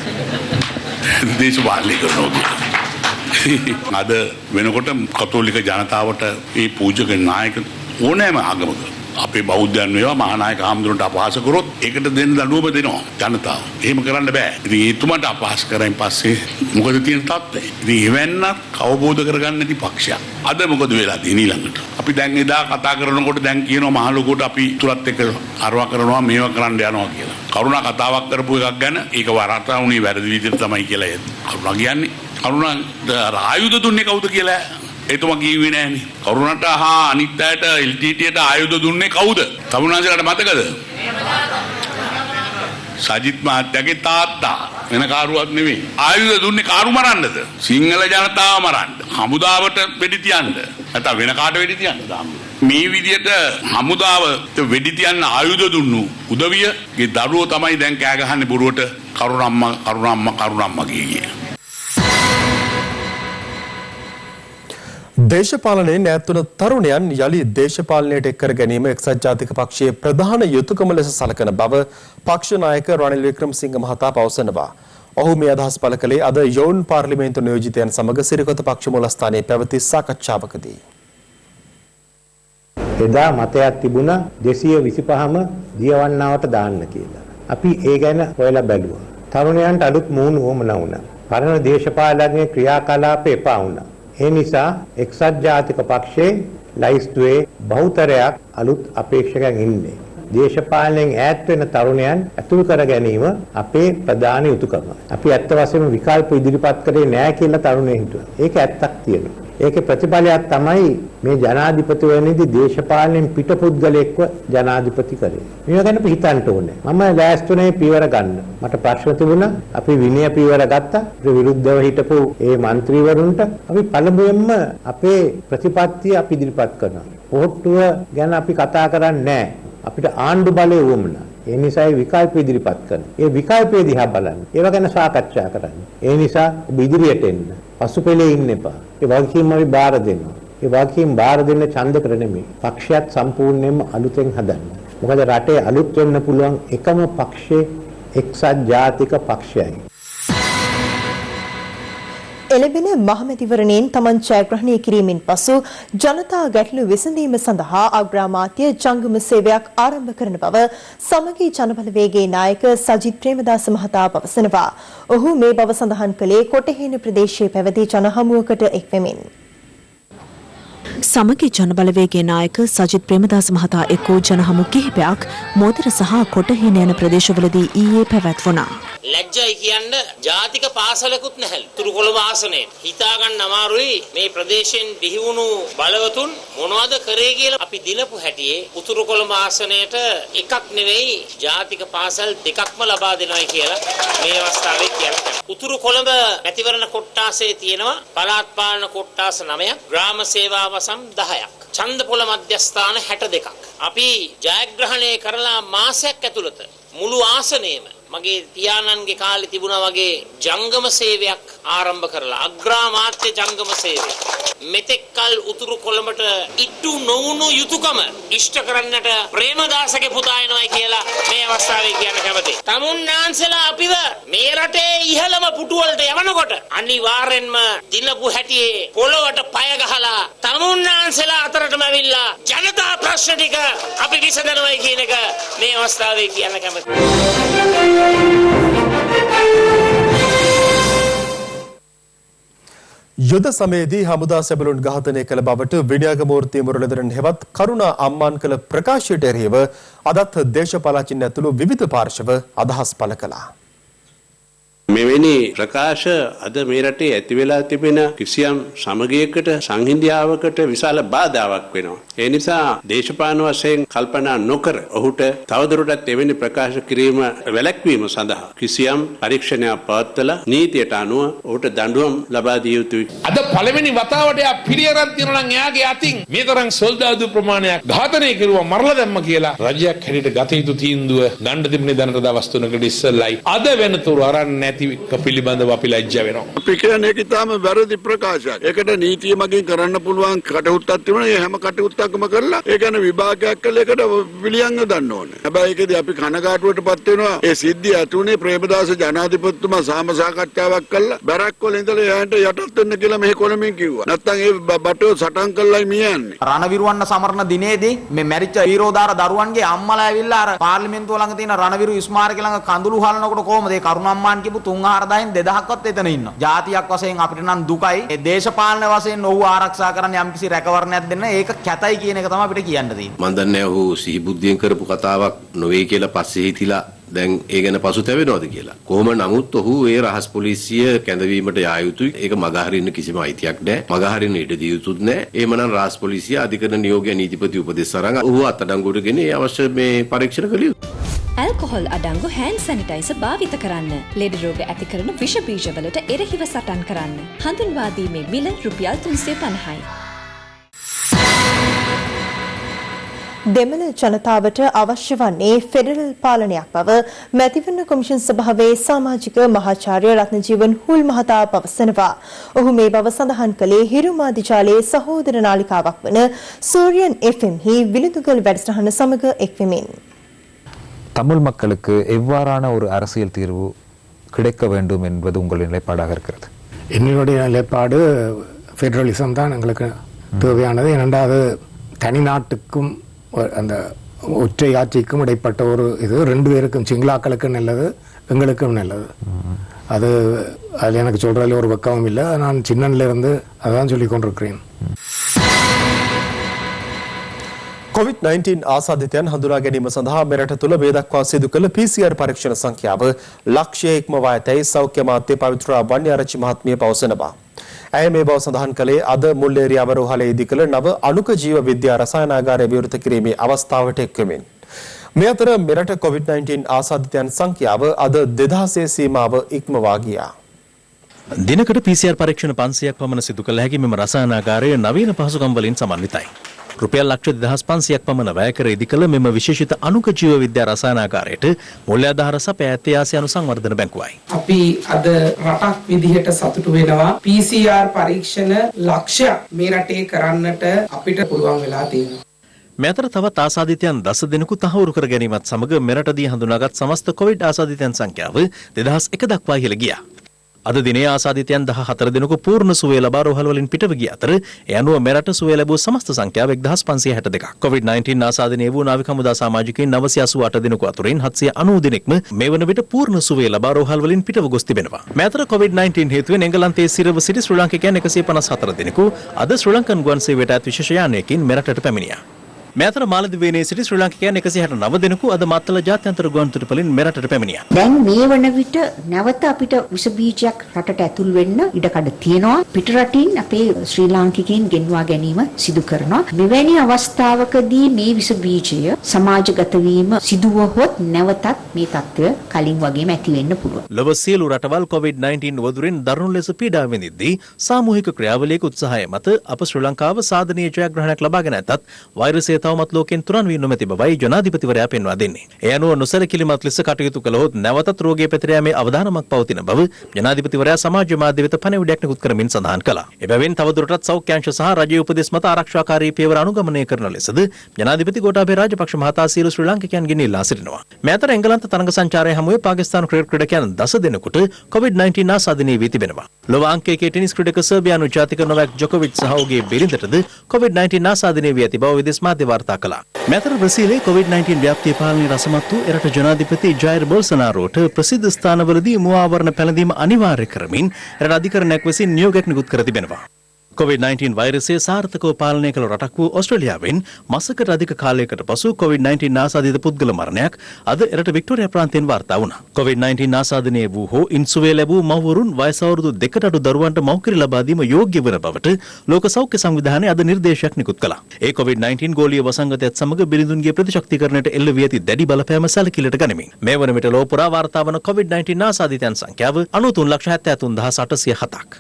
දේශපාලනය කරනවා කියලා. අද වෙනකොට කතෝලික ජනතාවට මේ පූජක නායක ඕනෑම ආගමක අපේ බෞද්ධයන් වේවා මහානායක හාමුදුරන්ට අපහාස කරොත් ඒකට දෙන්න දඬුවම දෙනවා ජනතාව. එහෙම කරන්න බෑ. ඉතින් ඒතුමාට අපහාස කරයින් පස්සේ මොකද තියෙන තත්ත්වය? ඉතින් එවන්නත් අවබෝධ කරගන්න නැති පක්ෂයක්. අද මොකද වෙලා තියෙන්නේ ඊළඟට? අපි දැන් එදා කතා කරනකොට දැන් කියනවා මහලොකුට අපි තුලත් එක්ක අරවා කරනවා මේවා කරන්න යනවා කියලා. කරුණා කතාවක් කරපු එකක් ගැන ඒක වරාටා උනේ වැරදි විදිහට තමයි කියලා කරුණා කියන්නේ. කරුණා ආයුධ දුන්නේ කවුද කියලා එතුමා කිව්වේ නෑනේ. කරුණාට හා අනිත් අයට LTTට ආයුධ දුන්නේ කවුද? තමුන්වහන්සේලාට මතකද? සජිත් මහත්තයාගේ තාත්තා වෙන කාරුවක් නෙවෙයි. ආයුධ දුන්නේ කාරු මරන්නද? සිංහල ජනතාව මරන්න. හමුදාවට වෙඩි තියන්න. නැත්නම් වෙන කාට වෙඩි තියන්නද? මේ විදියට හමුදාවට වෙඩි තියන්න ආයුධ දුන්නු උදවියගේ දරුවෝ තමයි දැන් කෑ ගහන්නේ බොරුවට කරුණම්මා කියේ. දේශපාලනයෙන් ඈත් වුණ තරුණයන් යලි දේශපාලනයට එක් කර ගැනීම එක්සත් ජාතික පක්ෂයේ ප්‍රධාන යුතුයකම ලෙස සලකන බව පක්ෂ නායක රනිල් වික්‍රමසිංහ මහතා පවසනවා. ඔහු මේ අදහස් පළ කළේ අද යෝන් පාර්ලිමේන්තු නියෝජිතයන් සමග සිරිකොත පක්ෂ මූලස්ථානයේ පැවති සාකච්ඡාවකදී. එදා මතයක් තිබුණා 225ම දියවන්නාවට දාන්න කියලා. අපි ඒ ගැන හොයලා බැලුවා. තරුණයන්ට අලුත් මූණු වුණා වුණා. පරණ දේශපාලනයේ ක්‍රියාකලාප එපා වුණා. ඒ නිසා එක්සත් ජාතික පක්ෂයේ ලයිස්තුවේ බහුතරයක් අලුත් අපේක්ෂකයන් ඉන්නේ. දේශපාලනයෙන් ඈත් වෙන තරුණයන් ඇතුළු කර ගැනීම අපේ ප්‍රධාන යුතුයකම. අපි ඇත්ත වශයෙන්ම විකල්ප ඉදිරිපත් කරේ නැහැ කියලා තරුණයෝ හිතුවා. ඒක ඇත්තක් තියෙනවා. ඒකේ ප්‍රතිඵලයක් තමයි මේ ජනාධිපතිවරණයේදී දේශපාලනයෙන් පිට පුද්ගලෙක්ව ජනාධිපති කරේ. මේක ගැන අපි හිතන්න ඕනේ. මම ලෑස්තුනේ පියවර ගන්න. මට ප්‍රශ්න තිබුණා. අපි විනය පියවර ගත්තා. ඒ විරුද්ධව හිටපු ඒ മന്ത്രിවරුන්ට අපි පළමුවෙන්ම අපේ ප්‍රතිපත්තිය අපි ඉදිරිපත් කරනවා. පොහොට්ටුව ගැන අපි කතා කරන්නේ නැහැ. අපිට ආණ්ඩු බලය වුමනා. ඒ නිසා විකල්ප ඉදිරිපත් කරනවා. ඒ විකල්පය දිහා බලන්න. ඒව ගැන සාකච්ඡා කරන්න. ඒ නිසා ඔබ ඉදිරියට එන්න. පසුපෙළේ ඉන්න එපා. ඒ වගකීම් අපි බාර දෙනවා. ඒ වගකීම් බාර දෙන්න ඡන්ද කර නෙමෙයි. පක්ෂයත් සම්පූර්ණයෙන්ම අලුතෙන් හදන්න. මොකද රටේ අලුත් වෙන්න පුළුවන් එකම පක්ෂේ එක්සත් ජාතික පක්ෂයයි. එළඹෙන මහමැතිවරණයෙන් තමන් ජයග්‍රහණය කිරීමෙන් පසු ජනතා ගැටලු විසඳීම සඳහා අග්‍රාමාත්‍ය ජංගම සේවයක් ආරම්භ කරන බව සමගි ජනබලවේගයේ නායක සජිත් ප්‍රේමදාස මහතා පවසනවා. ඔහු මේ බව සඳහන් කළේ කොටහේන ප්‍රදේශයේ පැවති ජනහමුවකට එක්වෙමින්. සමගි ජනබලවේගයේ නායක සජිත් ප්‍රේමදාස මහතා එක්වූ ජනහමු කිහිපයක් මෝදිර සහ කොටහේන යන ප්‍රදේශවලදී ඊයේ පැවැත්වුණා. ලැජ්ජයි කියන්න ජාතික පාසලකුත් නැහැලු. තුරුකොළඹ ආසනයේ හිතා ගන්න අමාරුයි මේ ප්‍රදේශයෙන් බිහිවුණු බලවතුන් මොනවද කරේ කියලා. අපි දිනපු හැටියේ උතුරුකොළඹ ආසනයට එකක් නෙවෙයි ජාතික පාසල් දෙකක්ම ලබා දෙනවායි කියලා මේ අවස්ථාවේ කියනවා. උතුරුකොළඹ මැතිවරණ කොට්ටාසේ තියෙනවා පළාත් පාලන කොට්ටාස 9ක්, ග්‍රාම සේවා වසම් 10ක්, ඡන්ද පොළ මධ්‍යස්ථාන 62ක්. අපි ජයග්‍රහණය කරලා මාසයක් ඇතුළත මුළු ආසනයේම මගේ පියාණන්ගේ කාලේ තිබුණා වගේ ජංගම සේවයක් ආරම්භ කරලා අග්‍රාමාත්‍ය ජංගම සේවය මෙතෙක්කල් උතුරු කොළඹට ඉට්ටු නොවුණු යුතුයකම ඉෂ්ට කරන්නට ප්‍රේමදාසගේ පුතා එනවායි කියලා මේ අවස්ථාවේ කියන්න කැමතියි. තමුන්නාන්සලා අපිව මේ රටේ ඉහළම පුටු වලට යවනකොට අනිවාර්යෙන්ම දිනපු හැටියේ පොළොවට පය ගහලා තමුන්නාන්සලා අතරටම ඇවිල්ලා ජනතා ප්‍රශ්න ටික අපි විසඳනවායි කියන එක මේ අවස්ථාවේ කියන්න කැමතියි. යුද සමයේදී හමුදා සැබළුන් ඝාතනය කළ බවට විනයගමූර්ති මුරලීධරන් හෙවත් කරුණා අම්මාන් කළ ප්‍රකාශයට එරෙහිව අදත් දේශපාලඥයින් ඇතුළු විවිධ පාර්ශව අදහස් පළ කළා. මෙවැනි ප්‍රකාශ අද මේ රටේ ඇති වෙලා තිබෙන කිසියම් සමගියකට සංහිඳියාවකට විශාල බාධාවක් වෙනවා. ඒ නිසා දේශපාලන වශයෙන් කල්පනා නොකර ඔහුට තවදුරටත් එවැනි ප්‍රකාශ කිරීම වැළැක්වීම සඳහා කිසියම් පරීක්ෂණයක් පවත්වලා නීතියට අනුව ඔහුට දඬුවම් ලබා දිය යුතුයි. අද පළවෙනි වතාවට එයා පිළියරන් තියනවා නම් එයාගේ අතින් මේ තරම් සොල්දාදු ප්‍රමාණයක් ඝාතනය කෙරුවා මරලා දැම්ම කියලා රජයක් හැටියට ගත යුතු තීන්දුව ගන්න තිබුණේ දැනට දවස් 3කට ඉස්සෙල්ලයි. අද වෙනතුරු අරන් නැති පිළිබඳව අපි ලැජ්ජා වෙනවා. අපි කියන්නේ ඒක තාම වැරදි ප්‍රකාශයක්. ඒකට නීතිය මගින් කරන්න පුළුවන් කටයුත්තක් තිබුණා. ඒ හැම කටයුත්තක්ම කරලා ඒ ගැන විභාගයක් කළා. ඒකට පිළියම් ගන්න ඕනේ. හැබැයි ඒකදී අපි කනගාටුවටපත් වෙනවා. ඒ සිද්ධිය ඇතුනේ ප්‍රේමදාස ජනාධිපතිතුමා සාම සාකච්ඡාවක් කළා. බැරක් වල ඉඳලා එයාට යටත් වෙන්න කියලා මෙහි කොළමින් කිව්වා. නැත්තම් ඒ බටෝ සටන් කළායි මියන්නේ. රණවිරුවන්න සමරන දිනේදී මේ මැරිච්ච වීරෝදාර දරුවන්ගේ අම්මලා ඇවිල්ලා අර පාර්ලිමේන්තුව ළඟ තියෙන රණවිරු ස්මාරකය ළඟ කඳුළු හලනකොට කොහොමද ඒ කරුණම්මාන් කියපු 3,4000න් 2000ක්වත් එතන ඉන්නවා. ජාතියක් වශයෙන් අපිට නම් දුකයි. ඒ දේශපාලන වශයෙන් ඔහු ආරක්ෂා කරන්න යම්කිසි රැකවරණයක් දෙන්න ඒක කැතයි කියන එක තමයි අපිට කියන්න තියෙන්නේ. මම දන්නේ ඔහු සිහිබුද්ධියෙන් කරපු කතාවක් නොවේ කියලා පස්සේ හිතිලා දැන් ඒ ගැන පසුතැවෙනවද කියලා. කොහොම නමුත් ඔහු ඒ රහස් පොලිසිය කැඳවීමට යා යුතුයි. ඒක මගහරින්න කිසිම අයිතියක් නැහැ. මගහරින්න ඉඩ දිය යුතුත් නැහැ. එහෙමනම් රහස් පොලිසිය අධිකරණ නියෝගය නීතිපති උපදෙස් අරන් ඔහු අත්අඩංගුවට ගෙන ඒ අවශ්‍ය මේ පරීක්ෂණ කළ යුතුයි. ඇල්කොහොල් අඩංගු හෑන්ඩ් සැනිටයිසර් භාවිත කරන්න. ලෙඩ රෝග ඇති කරන විෂ බීජවලට එරෙහිව සටන් කරන්න. හඳුන්වා දීමේ මිල රුපියල් 350යි. දෙමළ ජනතාවට අවශ්‍ය වන්නේ ෆෙඩරල් පාලනයක් බව මැතිවරණ කොමිෂන් සභාවේ සමාජික මහාචාර්ය රත්නජීවන් හුල් මහතා පවසනවා. ඔහු මේ බව සඳහන් කළේ හිරුමාදිජාලයේ සහෝදර නාලිකාවක් වන සූර්යන් FM හි විලුදුගල් වැඩසටහන සමග එක්වෙමින්. தமிழ் மக்களுக்கு எவ்வாறான ஒரு அரசியல் தீர்வு கிடைக்க வேண்டும் என்பது உங்கள் நிலைப்பாடாக இருக்கிறது? என்னுடைய நிலைப்பாடு ஃபெடரலிசம் தான் எங்களுக்கு தேவையானது. இரண்டாவது தனி நாட்டுக்கும் அந்த ஒற்றை ஆட்சிக்கும் இடைப்பட்ட ஒரு இது ரெண்டு பேருக்கும் சிங்களாக்களுக்கும் நல்லது, எங்களுக்கும் நல்லது. அது எனக்கு சொல்றதுல ஒரு வெக்கமும் இல்லை. நான் சின்னன்ல இருந்து அதான் சொல்லி கொண்டிருக்கிறேன். COVID-19 ආසාදිතයන් හඳුනා ගැනීම සඳහා මෙරට තුළ මේ දක්වා සිදු කළ PCR පරීක්ෂණ සංඛ්‍යාව ලක්ෂය ඉක්මවා ඇතැයි සෞඛ්‍ය අමාත්‍ය පවිත්‍රා වන්‍යාරච්චි මහත්මිය පවසනවා. ඇය මේ බව සඳහන් කළේ අද මුල්ලේරිය අවරෝහලේදී කළ නව අණුක ජීව විද්‍යා රසායනාගාරය විවෘත කිරීමේ අවස්ථාවට එක්වෙමින්. මේ අතර මෙරට COVID-19 ආසාදිතයන් සංඛ්‍යාව අද 2000 සීමාව ඉක්මවා ගියා. දිනකට PCR පරීක්ෂණ 500ක් පමණ සිදු කළ හැකි මෙම රසායනාගාරය නවීන පහසුකම් වලින් සමන්විතයි. රුපියල් ලක්ෂ 2500ක් පමණ වැය කර ඉදිකළ මෙම විශේෂිත අණුක ජීව විද්‍යා රසායනාගාරයට මූල්‍යාධාර සපය ඇත්තේ ආසියානු සංවර්ධන බැංකුවයි. අපි අද රටක් විදිහට සතුටු වෙනවා PCR පරීක්ෂණ ලක්ෂයක් මේ රටේ කරන්නට අපිට පුළුවන් වෙලා තියෙනවා. මේ අතර තවත් ආසාදිතයන් 10 දෙනෙකු තහවුරු කර ගැනීමත් සමග මෙරටදී හඳුනාගත් සමස්ත කොවිඩ් ආසාදිතයන් සංඛ්‍යාව 2001 දක්වා ඉහළ ගියා. අද දිනේ ආසාදිතයන් 14 දෙනෙකු පූර්ණ සුවය ලබා රෝහල් වලින් පිටව ගිය අතර ඒ අනුව මෙරට සුවය ලැබූ සමස්ත සංඛ්‍යාව 1562ක්. COVID-19 ආසාදනය වූ නාවික හමුදා සමාජිකයින් 988 දෙනෙකු අතුරින් 790 දෙනෙක්ම මේ වන විට පූර්ණ සුවය ලබා රෝහල් වලින් පිටව ගොස් තිබෙනවා. මේ අතර COVID-19 හේතුවෙන් එංගලන්තයේ සිරව සිටි ශ්‍රී ලාංකිකයන් 154 දෙනෙකු අද ශ්‍රී ලංකන් ගුවන් සේවයට අයත් විශේෂ යානයකින් මෙරටට පැමිණියා. මේ අතර මාලදිවයිනේ සිටි ශ්‍රී ලාංකිකයන් 169 දෙනෙකු අද මාත්තල ජාත්‍යන්තර ගුවන්තොටුපළින් මෙරටට පැමිණියා. දැන් මේ වන විට නැවත අපිට විස බීජයක් රටට ඇතුල් වෙන්න ඉඩකඩ තියෙනවා. පිට රටින් අපේ ශ්‍රී ලාංකිකයන් ගෙන්වා ගැනීම සිදු කරනවා. මෙවැනි අවස්ථාවකදී මේ විස බීජය සමාජගත වීම සිදුවහොත් නැවතත් මේ තත්ත්වය කලින් වගේම ඇති වෙන්න පුළුවන්. ලොව සියලු රටවල් COVID-19 වදුරෙන් දරුණු ලෙස පීඩා විඳිද්දී සාමූහික ක්‍රියාවලියක උත්සාහය මත අප ශ්‍රී ලංකාව සාධනීය ජයග්‍රහණයක් ලබාගෙන ඇතත් වෛරසය තවමත් ලෝකෙන් තුරන් වී නොමැති බවයි ජනාධිපතිවරයා පෙන්වා දෙන්නේ. ඒ අනුව නොසැලකිලිමත් ලෙස කටයුතු කළහොත් නැවතත් රෝගය පැතිර යාමේ අවදානමක් පවතින බව ජනාධිපතිවරයා සමාජ මාධ්‍ය වෙත පණිවිඩයක් නිකුත් කරමින් සඳහන් කළා. එබැවින් තවදුරටත් සෞඛ්‍යාංශ සහ රජයේ උපදෙස් මත ආරක්ෂාකාරී පියවර අනුගමනය කරන ලෙසද ජනාධිපති ගෝඨාභය රාජපක්ෂ මහතා සියලු ශ්‍රී ලාංකිකයන්ගෙන් ඉල්ලා සිටිනවා. මේ අතර එංගලන්ත තරඟ සංචාරය හමුවේ පාකිස්තානු ක්‍රීඩකයන් 10 දෙනෙකුට COVID-19 ආසාදනය වී තිබෙනවා. ලොව අංක 1 ටෙනිස් ක්‍රීඩක සර්බියානු ජාතික නොවාක් ජොකෝවිච් සහ ඔහුගේ බිරිඳටද COVID-19 ආසාදනය වී ඇති බව විදේශ මාධ්‍ය වාර්තා කළා. මේ අතර බ්‍රසීලයේ COVID-19 ව්‍යාප්තිය පාලනය රසමත් වූ එරට ජනාධිපති ජයිර් බොල්සනාරෝට ප්‍රසිද්ධ ස්ථානවලදී මුවාවරණ පැළඳීම අනිවාර්ය කරමින් එරට අධිකරණයක් විසින් නියෝගයක් නිකුත් කර තිබෙනවා. COVID-19 වෛරසය සාර්ථකව පාලනය කළ රටක් වූ ඕස්ට්‍රේලියාවෙන් මාසකට අධික කාලයකට පසු COVID-19 ආසාදිත පුද්ගල මරණයක් අද එරට වික්ටෝරියා ප්‍රාන්තයෙන් වාර්තා වුණා. COVID-19 ආසාදනය වූ හෝ ඉන්සුවේ ලැබූ මව්වරුන් වයස අවුරුදු 2කට අඩු දරුවන්ට මව්කිරි ලබා දීම යෝග්‍ය වන බවට ලෝක සෞඛ්‍ය සංවිධානය අද නිර්දේශයක් නිකුත් කළා. ඒ COVID-19 ගෝලීය වසංගතයත් සමග බිරිඳුන්ගේ ප්‍රතිශක්තිකරණයට එල්ල වී ඇති දැඩි බලපෑම සැලකිලිට ගනිමින් මේ වන විට ලෝක පුරා වාර්තා වන COVID-19 ආසාදිතයන් සංඛ්‍යාව 93,73,807ක්.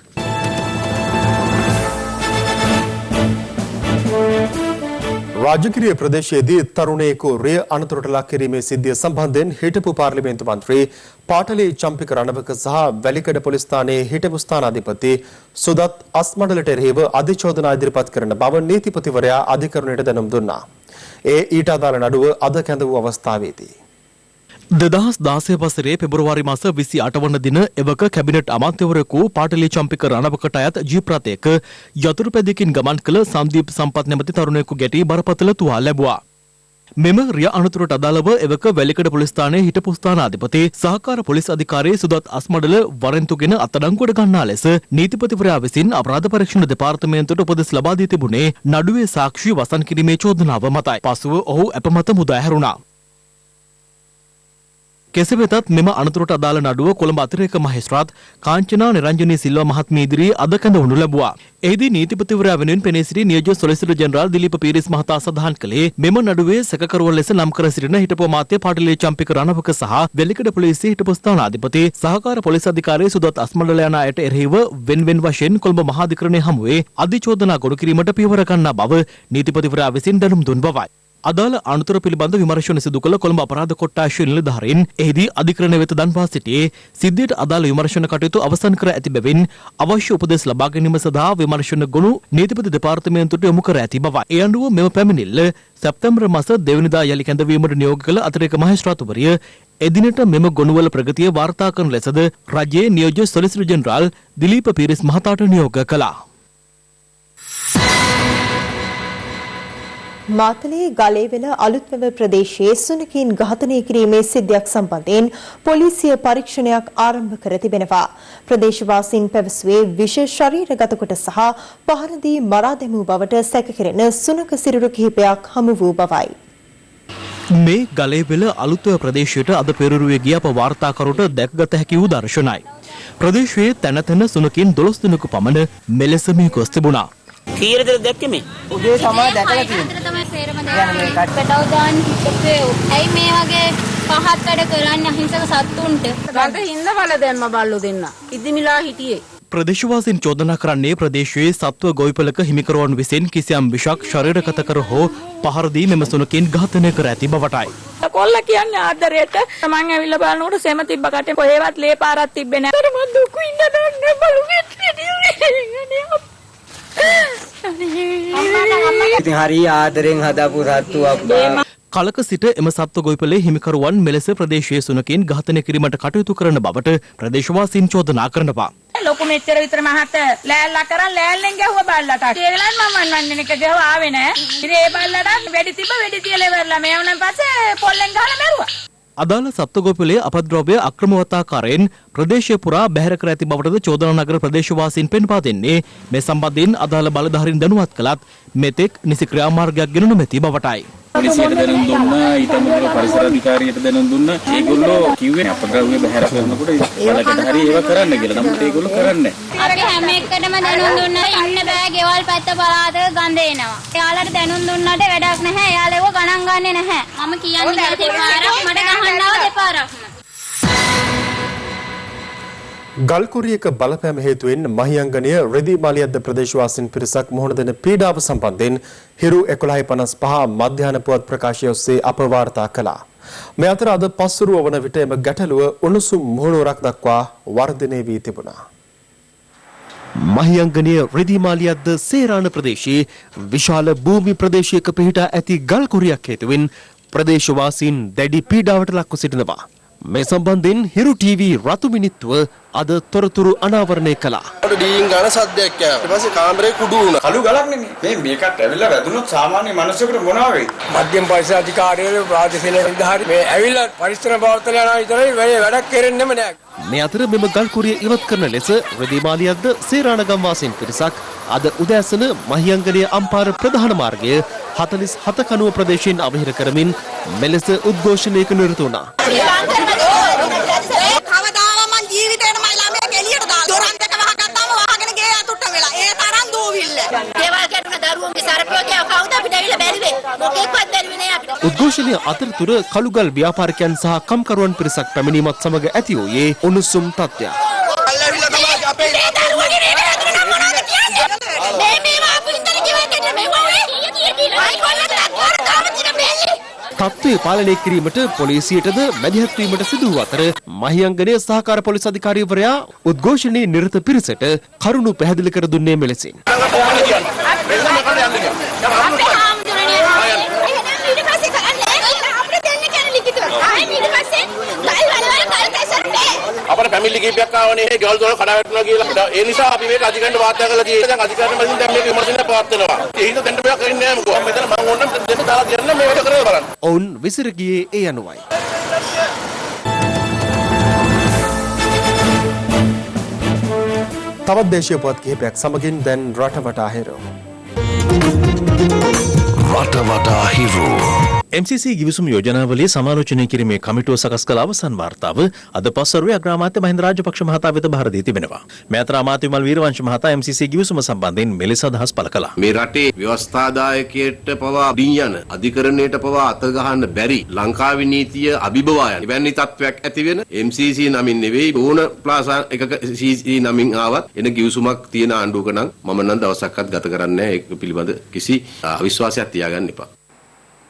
රාජකිරිය ප්‍රදේශයේදී තරුණයෙකු රිය අනතුරට ලක් කිරීමේ සිද්ධිය සම්බන්ධයෙන් හිටපු පාර්ලිමේන්තු මන්ත්‍රී පාටලි චම්පික රණවක සහ වැලිකඩ පොලිස් ස්ථානයේ හිටපු ස්ථානාධිපති සුදත් අස්මඩලට එරෙහිව අධිචෝදනා ඉදිරිපත් කරන බව නීතිපතිවරයා අධිකරණයට දැනුම් දුන්නා. ඒ ඊට අදාළ නඩුව අද කැඳ වූ අවස්ථාවේදී 2016 වසරේ පෙබරවාරි මාස 28 වන දින එවක කැබිනට් අමාත්‍යවරයෙකු පාටලි චම්පික රණවකට අයත් ජීප් රථයක යතුරුපැදියකින් ගමන් කළ සම්දීප් සම්පත් නැමැති තරුණයෙකු ගැටී බරපතල තුවාල ලැබුවා. මෙම රිය අනතුරට අදාළව එවක වැලිකඩ පොලිස් ස්ථානයේ හිටපු ස්ථානාධිපති සහකාර පොලිස් අධිකාරී සුදත් අස්මඩල වරෙන්තුගෙන අත්අඩංගුවට ගන්නා ලෙස නීතිපතිවරයා විසින් අපරාධ පරීක්ෂණ දෙපාර්තමේන්තුවට උපදෙස් ලබා දී තිබුණේ නඩුවේ සාක්ෂි වසන් කිරීමේ චෝදනාව මතයි. පසුව ඔහු අපමත මුදා හැරුණා. කෙසේ වෙතත් මෙම අනතුරට අදාළ නඩුව කොළඹ අතිරේක මහේස්ත්‍රාත් කාංචනා නිරංජනී සිල්වා මහත්මිය ඉදිරියේ අද කැඳවනු ලැබුවා. එහිදී නීතිපතිවරයා වෙනුවෙන් පෙනී සිටි නියෝජ්‍ය සොලිසිටර් ජෙනරාල් දිලීප පීරිස් මහතා සඳහන් කළේ මෙම නඩුවේ සැකකරුවන් ලෙස නම් කර සිටින හිටපු අමාත්‍ය පාටලි චම්පික රණවක සහ වෙලිකඩ පොලිසියේ හිටපු ස්ථානාධිපති සහකාර පොලිස් අධිකාරී සුදත් අස්මඩල යන අයට එරෙහිව වෙන් වශයෙන් කොළඹ මහා අධිකරණයේ හමුවේ අධිචෝදනා ගොනු කිරීමට පියවර ගන්නා බව නීතිපතිවරයා විසින් දැනුම් දුන් බවයි. අදාළ අනතුර පිළිබඳ විමර්ශන සිදු කළ කොළඹ අපරාධ කොට්ටාශය නිලධාරීන් එහිදී අධිකරණය වෙත දන්වා සිටියේ සිද්ධියට අදාළ විමර්ශන කටයුතු අවසන් කර ඇති බැවින් අවශ්‍ය උපදෙස් ලබා ගැනීම සඳහා විමර්ශන ගොනු නීතිපති දෙපාර්තමේන්තුවට යොමු කර ඇති බවයි. ඒ අනුව මෙම පැමිණිල්ල සැප්තැම්බර් මාස 2 වෙනිදා යලි කැඳවීමට නියෝග කළ අතිරේක මහේස්ත්‍රාත්වරිය එදිනට මෙම ගොනුවල ප්‍රගතිය වාර්තා කරන ලෙසද රජයේ නියෝජ්‍ය සොලිසිටර් ජෙනරාල් දිලීප පීරිස් මහතාට නියෝග කළා. මාතලේ ගලේවෙල අලුත්වැව ප්‍රදේශයේ සුනකින් ඝාතනය කිරීමේ සිද්ධියක් සම්බන්ධයෙන් පොලිසිය පරීක්ෂණයක් ආරම්භ කර තිබෙනවා. ප්‍රදේශවාසීන් පැවසුවේ විෂ ශරීරගත කොට සහ පහර දී මරා දැමූ බවට සැක කෙරෙන සුනක සිරුරු කිහිපයක් හමු වූ බවයි. මේ ගලේපෙළ අලුත්ව ප්‍රදේශයට අද පෙරරුවේ ගිය අප වාර්තාකරුට දැකගත හැකි වූ දර්ශනයි. ප්‍රදේශයේ තැන තැන සුනකින් 12 දිනක පමණ මෙලෙස මේ ගොස් තිබුණා. කීරද දැක්කේ මේ? උදේ තමයි දැකලා තියෙන්නේ. තමයි සේරම දාන්නේ. කටව දාන්න හිටපේ. ඇයි මේ වගේ පහත් වැඩ කරන්නේ අහිංසක සත්තුන්ට? ගඳ හින්ද වල දැම්ම බල්ලෝ දෙන්න. ඉදිමිලා හිටියේ. ප්‍රදේශවාසීන් චෝදනා කරන්නේ ප්‍රදේශයේ සත්ව ගොවිපලක හිමිකරුවන් විසින් කිසියම් විෂක් ශරීරගත කර හෝ පහර දී මෙම සුනකින් ඝාතනය කර ඇති බවටයි. කොල්ල කියන්නේ ආදරයට මං ඇවිල්ලා බලනකොට සෙම තිබ්බ කටේ කොහෙවත් ලේ පාරක් තිබ්බේ නැහැ. මං දුක ඉන්න දන්නේ බලුගෙත් ඉතින් හරි ආදරෙන් හදාපු සත්තු අප්පා. කලක සිට එම සත්ව ගොවිපලේ හිමිකරුවන් මෙලෙස ප්‍රදේශයේ සුනකින් ඝාතනය කිරීමට කටයුතු කරන බවට ප්‍රදේශවාසීන් චෝදනා කරනවා. ලොකු මෙච්චර විතර මහත ලෑල්ලා කරන් ලෑල්ලෙන් ගැහුවා බල්ලට. ඒගලන් මම වන්නන්නේ නෙක ගැහුවා ආවේ නෑ. ඉතින් ඒ බල්ලට වෙඩි තිබ්බ වෙඩි තියලා ඉවරලා මේ වුණාන් පස්සේ පොල්ලෙන් ගහලා මැරුවා. අදාළ සත්ව ගොවිපලේ අපද්‍රව්‍ය අක්‍රමවතාකාරයෙන් ප්‍රදේශය පුරා බැහැර කර ඇති බවටද චෝදනා නගර ප්‍රදේශවාසීන් පෙන්වා දෙන්නේ. මේ සම්බන්ධයෙන් අදාළ බලධාරීන් දැනුවත් කළත් මෙතෙක් නිසි ක්‍රියාමාර්ගයක් ගෙන නොමැති බවටයි. පොලිසියට දැනුම් දුන්නා, ඊටමගල පරිසර අධිකාරියට දැනුම් දුන්නා. ඒගොල්ලෝ කිව්වේ අපද්‍රව්‍ය බැහැර කරනකොට බලකට හරි ඒව කරන්න කියලා. නමුත් ඒගොල්ලෝ කරන්නේ නැහැ. අපි හැම එකටම දැනුම් දුන්නා ඉන්න බෑ ගෙවල් පැත්ත පළාතක ගඳ එනවා. එයාලට දැනුම් දුන්නාට වැඩක් නැහැ. එයාලා ඒව ගණන් ගන්නේ නැහැ. මම කියන්නේ දෙපාරක් මට ගහන්නව දෙපාරක්. ගල්කුරියක බලපෑම හේතුවෙන් මහියංගනය රෙදි මාලියද්ද ප්‍රදේශවාසීන් පිරිසක් මුහුණ දෙන පීඩාව සම්බන්ධයෙන් හිරු 11:55 මධ්‍යහන පුවත් ප්‍රකාශය ඔස්සේ අප වාර්තා කළා. මේ අතර අද පස්වරුව වන විට එම ගැටලුව උණුසුම් මුහුණුවරක් දක්වා වර්ධනය වී තිබුණා. මහියංගනය රෙදි මාලියද්ද සේරාන ප්‍රදේශයේ විශාල භූමි ප්‍රදේශයක පිහිටා ඇති ගල්කුරියක් හේතුවෙන් ප්‍රදේශවාසීන් දැඩි පීඩාවට ලක්ව සිටිනවා. මේ සම්බන්ධයෙන් හිරු ටීවී රතු මිනිත්තුව අද තොරතුරු අනාවරණය කළා. ඩීන් ගාන සද්දයක් ආවා. ඊට පස්සේ කාමරේ කුඩු වුණා. කළු ගලක් නෙමෙයි. මේකත් ඇවිල්ලා වැදුනොත් සාමාන්‍ය මිනිසෙකුට මොනවා වෙයි? මධ්‍යම පරිසර අධිකාරියෝ ප්‍රාදේශීය නිලධාරී මේ ඇවිල්ලා පරිසර පවත්වන යනවා විතරයි වැඩක් කෙරෙන්නෙම නෑ. මේ අතර මෙම ගල්කුරිය ඉවත් කරන ලෙස රෙදි මාලියද්ද සේරාන ගම් වාසීන් පිරිසක් අද උදෑසන මහියංගනය අම්පාර ප්‍රධාන මාර්ගය 47 කණුව ප්‍රදේශයෙන් අවහිර කරමින් මෙලෙස උද්ඝෝෂණයක නිරත වුණා. උද්ඝෝෂණය අතරතුර කළුගල් ව්‍යාපාරිකයන් සහ කම්කරුවන් පිරිසක් පැමිණීමත් සමග ඇති වූයේ උණුසුම් තත්ත්වයක්. තත්ත්වය පාලනය කිරීමට පොලිසියටද මැදිහත් වීමට සිදු වූ අතර මහියංගනය සහකාර පොලිස් අධිකාරිවරයා උද්ඝෝෂණයේ නිරත පිරිසට කරුණු පැහැදිලි කර දුන්නේ මෙලෙසින්. අපේ ෆැමිලි කීපයක් ආවනේ ගෙවල් දොර කඩා වැටුණා කියලා. ඒ නිසා අපි මේක අධිකරණයට වාර්තා කරලා තියෙනවා. දැන් අධිකරණ මැදින් දැන් මේක විමර්ශනය පවත්වනවා. ඒ හින්දා දෙන්න බයක් වෙන්නේ නැහැ මොකෝ. මෙතන මම ඕනම් දෙන්න දාලා දෙන්න මේ වැඩ කරලා බලන්න. ඔවුන් විසිර ගියේ ඒ අනුවයි. තවත් දේශීය පුවත් කිහිපයක් සමගින් දැන් රටවටා හිරු. රටවටා හිරු. MCC ගිවිසුම් යෝජනාවලිය සමාලෝචනය කිරීමේ කමිටුව සකස් කළ අවසන් වාර්තාව අද පස්වරුවේ අග්‍රාමාත්‍ය මහින්ද රාජපක්ෂ මහතා වෙත බහර දී තිබෙනවා. මේ අතර අමාත්‍ය විමල් වීරවංශ මහතා MCC ගිවිසුම සම්බන්ධයෙන් මෙලෙස අදහස් පළ කළා. මේ රටේ ව්‍යවස්ථාදායකයට පවා ඩින් යන අධිකරණයට පවා අත ගහන්න බැරි ලංකාවේ නීතිය අභිබවා යන එවැනි තත්වයක් ඇති වෙන MCC නමින් නෙවෙයි ඕන ප්ලාසා එකක CC නමින් ආවත් එන ගිවිසුමක් තියෙන ආණ්ඩුවක නම් මම නම් දවසක්වත් ගත කරන්නේ නැහැ. ඒක පිළිබඳ කිසි අවිශ්වාසයක් තියාගන්න එපා.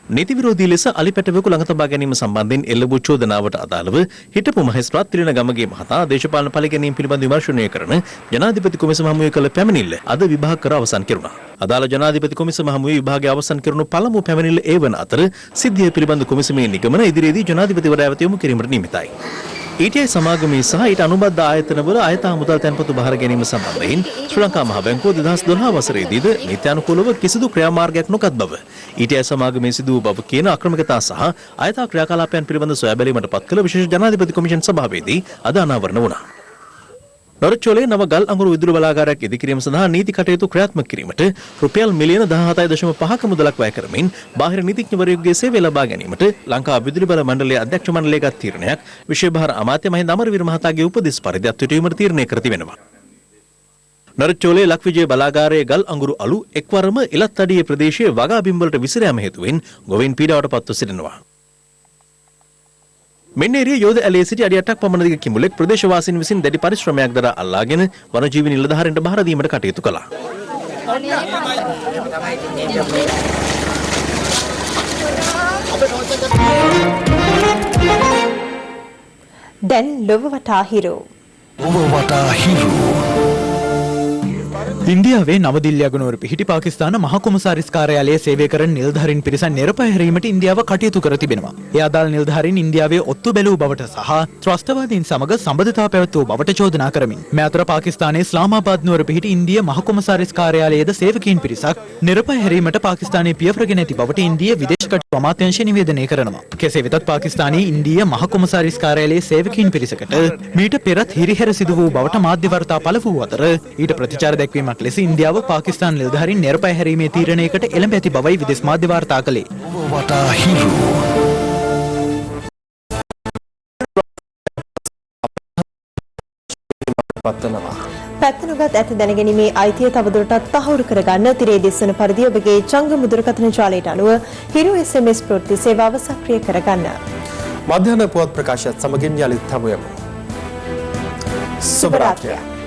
නීති විරෝධී ලෙස අලිපැටවෙකු ළඟ තබා ගැනීම සම්බන්ධයෙන් එල්ල වූ චෝදනාවට අදාළව හිටපු මහේස්ත්‍රාත් තිලින ගමගේ මහතා දේශපාලන පරිගැනීම් පිළිබඳ විමර්ශනය කරන ජනාධිපති කොමිසම හමුවේ කළ පැමිණිල්ල අද විභාග කර අවසන් කෙරුණා. අදාළ ජනාධිපති කොමිසම හමුවේ විභාගය අවසන් කරනු පළමු පැමිණිල්ල ඒ වන අතර සිද්ධිය පිළිබඳ කොමිසමේ නිගමන ඉදිරියේදී ජනාධිපතිවරයා වෙත යොමු කිරීමට නියමිතයි. ETI සමාගමේ සහ ඊට අනුබද්ධ ආයතනවල අයථා මුදල් තැන්පතු බහර ගැනීම සම්බන්ධයෙන් ශ්‍රී ලංකා මහ බැංකුව 2012 වසරේදීද නීත්‍යානුකූලව කිසිදු ක්‍රියාමාර්ගයක් නොගත් බව ETI සමාගමේ සිදු වූ බව කියන අක්‍රමිකතා සහ අයථා ක්‍රියාකලාපයන් පිළිබඳ සොයා බැලීමට පත් කළ විශේෂ ජනාධිපති කොමිෂන් සභාවේදී අද අනාවරණ වුණා. නොරොච්චෝලේ නව ගල් අඟුරු විදුලි බලාගාරයක් ඉදිකිරීම සඳහා නීති කටයුතු ක්‍රියාත්මක කිරීමට රුපියල් මිලියන 17.5ක මුදලක් වැය කරමින් බාහිර නීතිඥවරයෙකුගේ සේවය ලබා ගැනීමට ලංකා විදුලි බල මණ්ඩලයේ අධ්‍යක්ෂ මණ්ඩලයේ ගත් තීරණයක් විශේෂ භාර අමාත්‍ය මහින්ද අමරවීර මහතාගේ උපදෙස් පරිදි අත්විඳීමට තීරණය කර තිබෙනවා. නොරොච්චෝලේ ලක්විජය බලාගාරයේ ගල් අඟුරු අලු එක්වරම ඉලත් අඩියේ ප්‍රදේශයේ වගා බිම්වලට විසිර යාම හේතුවෙන් ගොවීන් පීඩාවට පත්ව සිටිනවා. මෙන්නේරිය යෝධ ඇලේ සිටි අඩි 8ක් පමණ දිග කිඹුලෙක් ප්‍රදේශවාසීන් විසින් දැඩි පරිශ්‍රමයක් දරා අල්ලාගෙන වනජීවි නිලධාරීන්ට බාර දීමට කටයුතු කළා. දැන් ලොව වටා හිරු. ඉන්දියාවේ නවදිල්ලිය ගුණවර පිහිටි පාකිස්තාන මහ කොමසාරිස් කාර්යාලයේ සේවය කරන නිලධාරීන් පිරිස නිරපය හැරීමට ඉන්දියාව කටයුතු කර තිබෙනවා. ඒ අදාළ නිලධාරීන් ඉන්දියාවේ ඔත්තු බැලූ බවට සහ ත්‍රස්තවාදීන් සමග සම්බන්ධතා පැවැත්වූ බවට චෝදනා කරමින් මේ අතර පාකිස්තානයේ ඉස්ලාමාබාද් නුවර පිහිටි ඉන්දිය මහ කොමසාරිස් කාර්යාලයේද සේවකීන් පිරිසක් නිරපය හැරීමට පාකිස්තානයේ පියවරගෙන ඇති බවට ඉන්දිය විදේශ කටයුතු අමාත්‍යාංශය නිවේදනය කරනවා. කෙසේ වෙතත් පාකිස්තානයේ ඉන්දිය මහ කොමසාරිස් කාර්යාලයේ සේවකීන් පිරිසකට මීට පෙරත් හිරිහැර සිදු වූ බවට මාධ්‍ය වාර්තා පළ වූ අතර ඊට ප්‍රතිචාර දැක්වීමක් ලෙස ඉන්දියාව පාකිස්තාන නිලධාරීන් නිරපය හැරීමේ තීරණයකට එළඹ ඇති බවයි විදේශ මාධ්‍ය වාර්තා කළේ. පැත්තනුගත් ඇති දැනගැනීමේ අයිතිය තවදුරටත් තහවුරු කරගන්න තිරේ දිස්වන පරිදි ඔබගේ ජංගම දුරකථන ජාලයට අනුව හිරු SMS ප්‍රවෘත්ති සේවාව සක්‍රිය කරගන්න. මධ්‍යහන පුවත් ප්‍රකාශයත් සමගින් යළිත් හමු යමු. සුබ රාත්‍රියක්.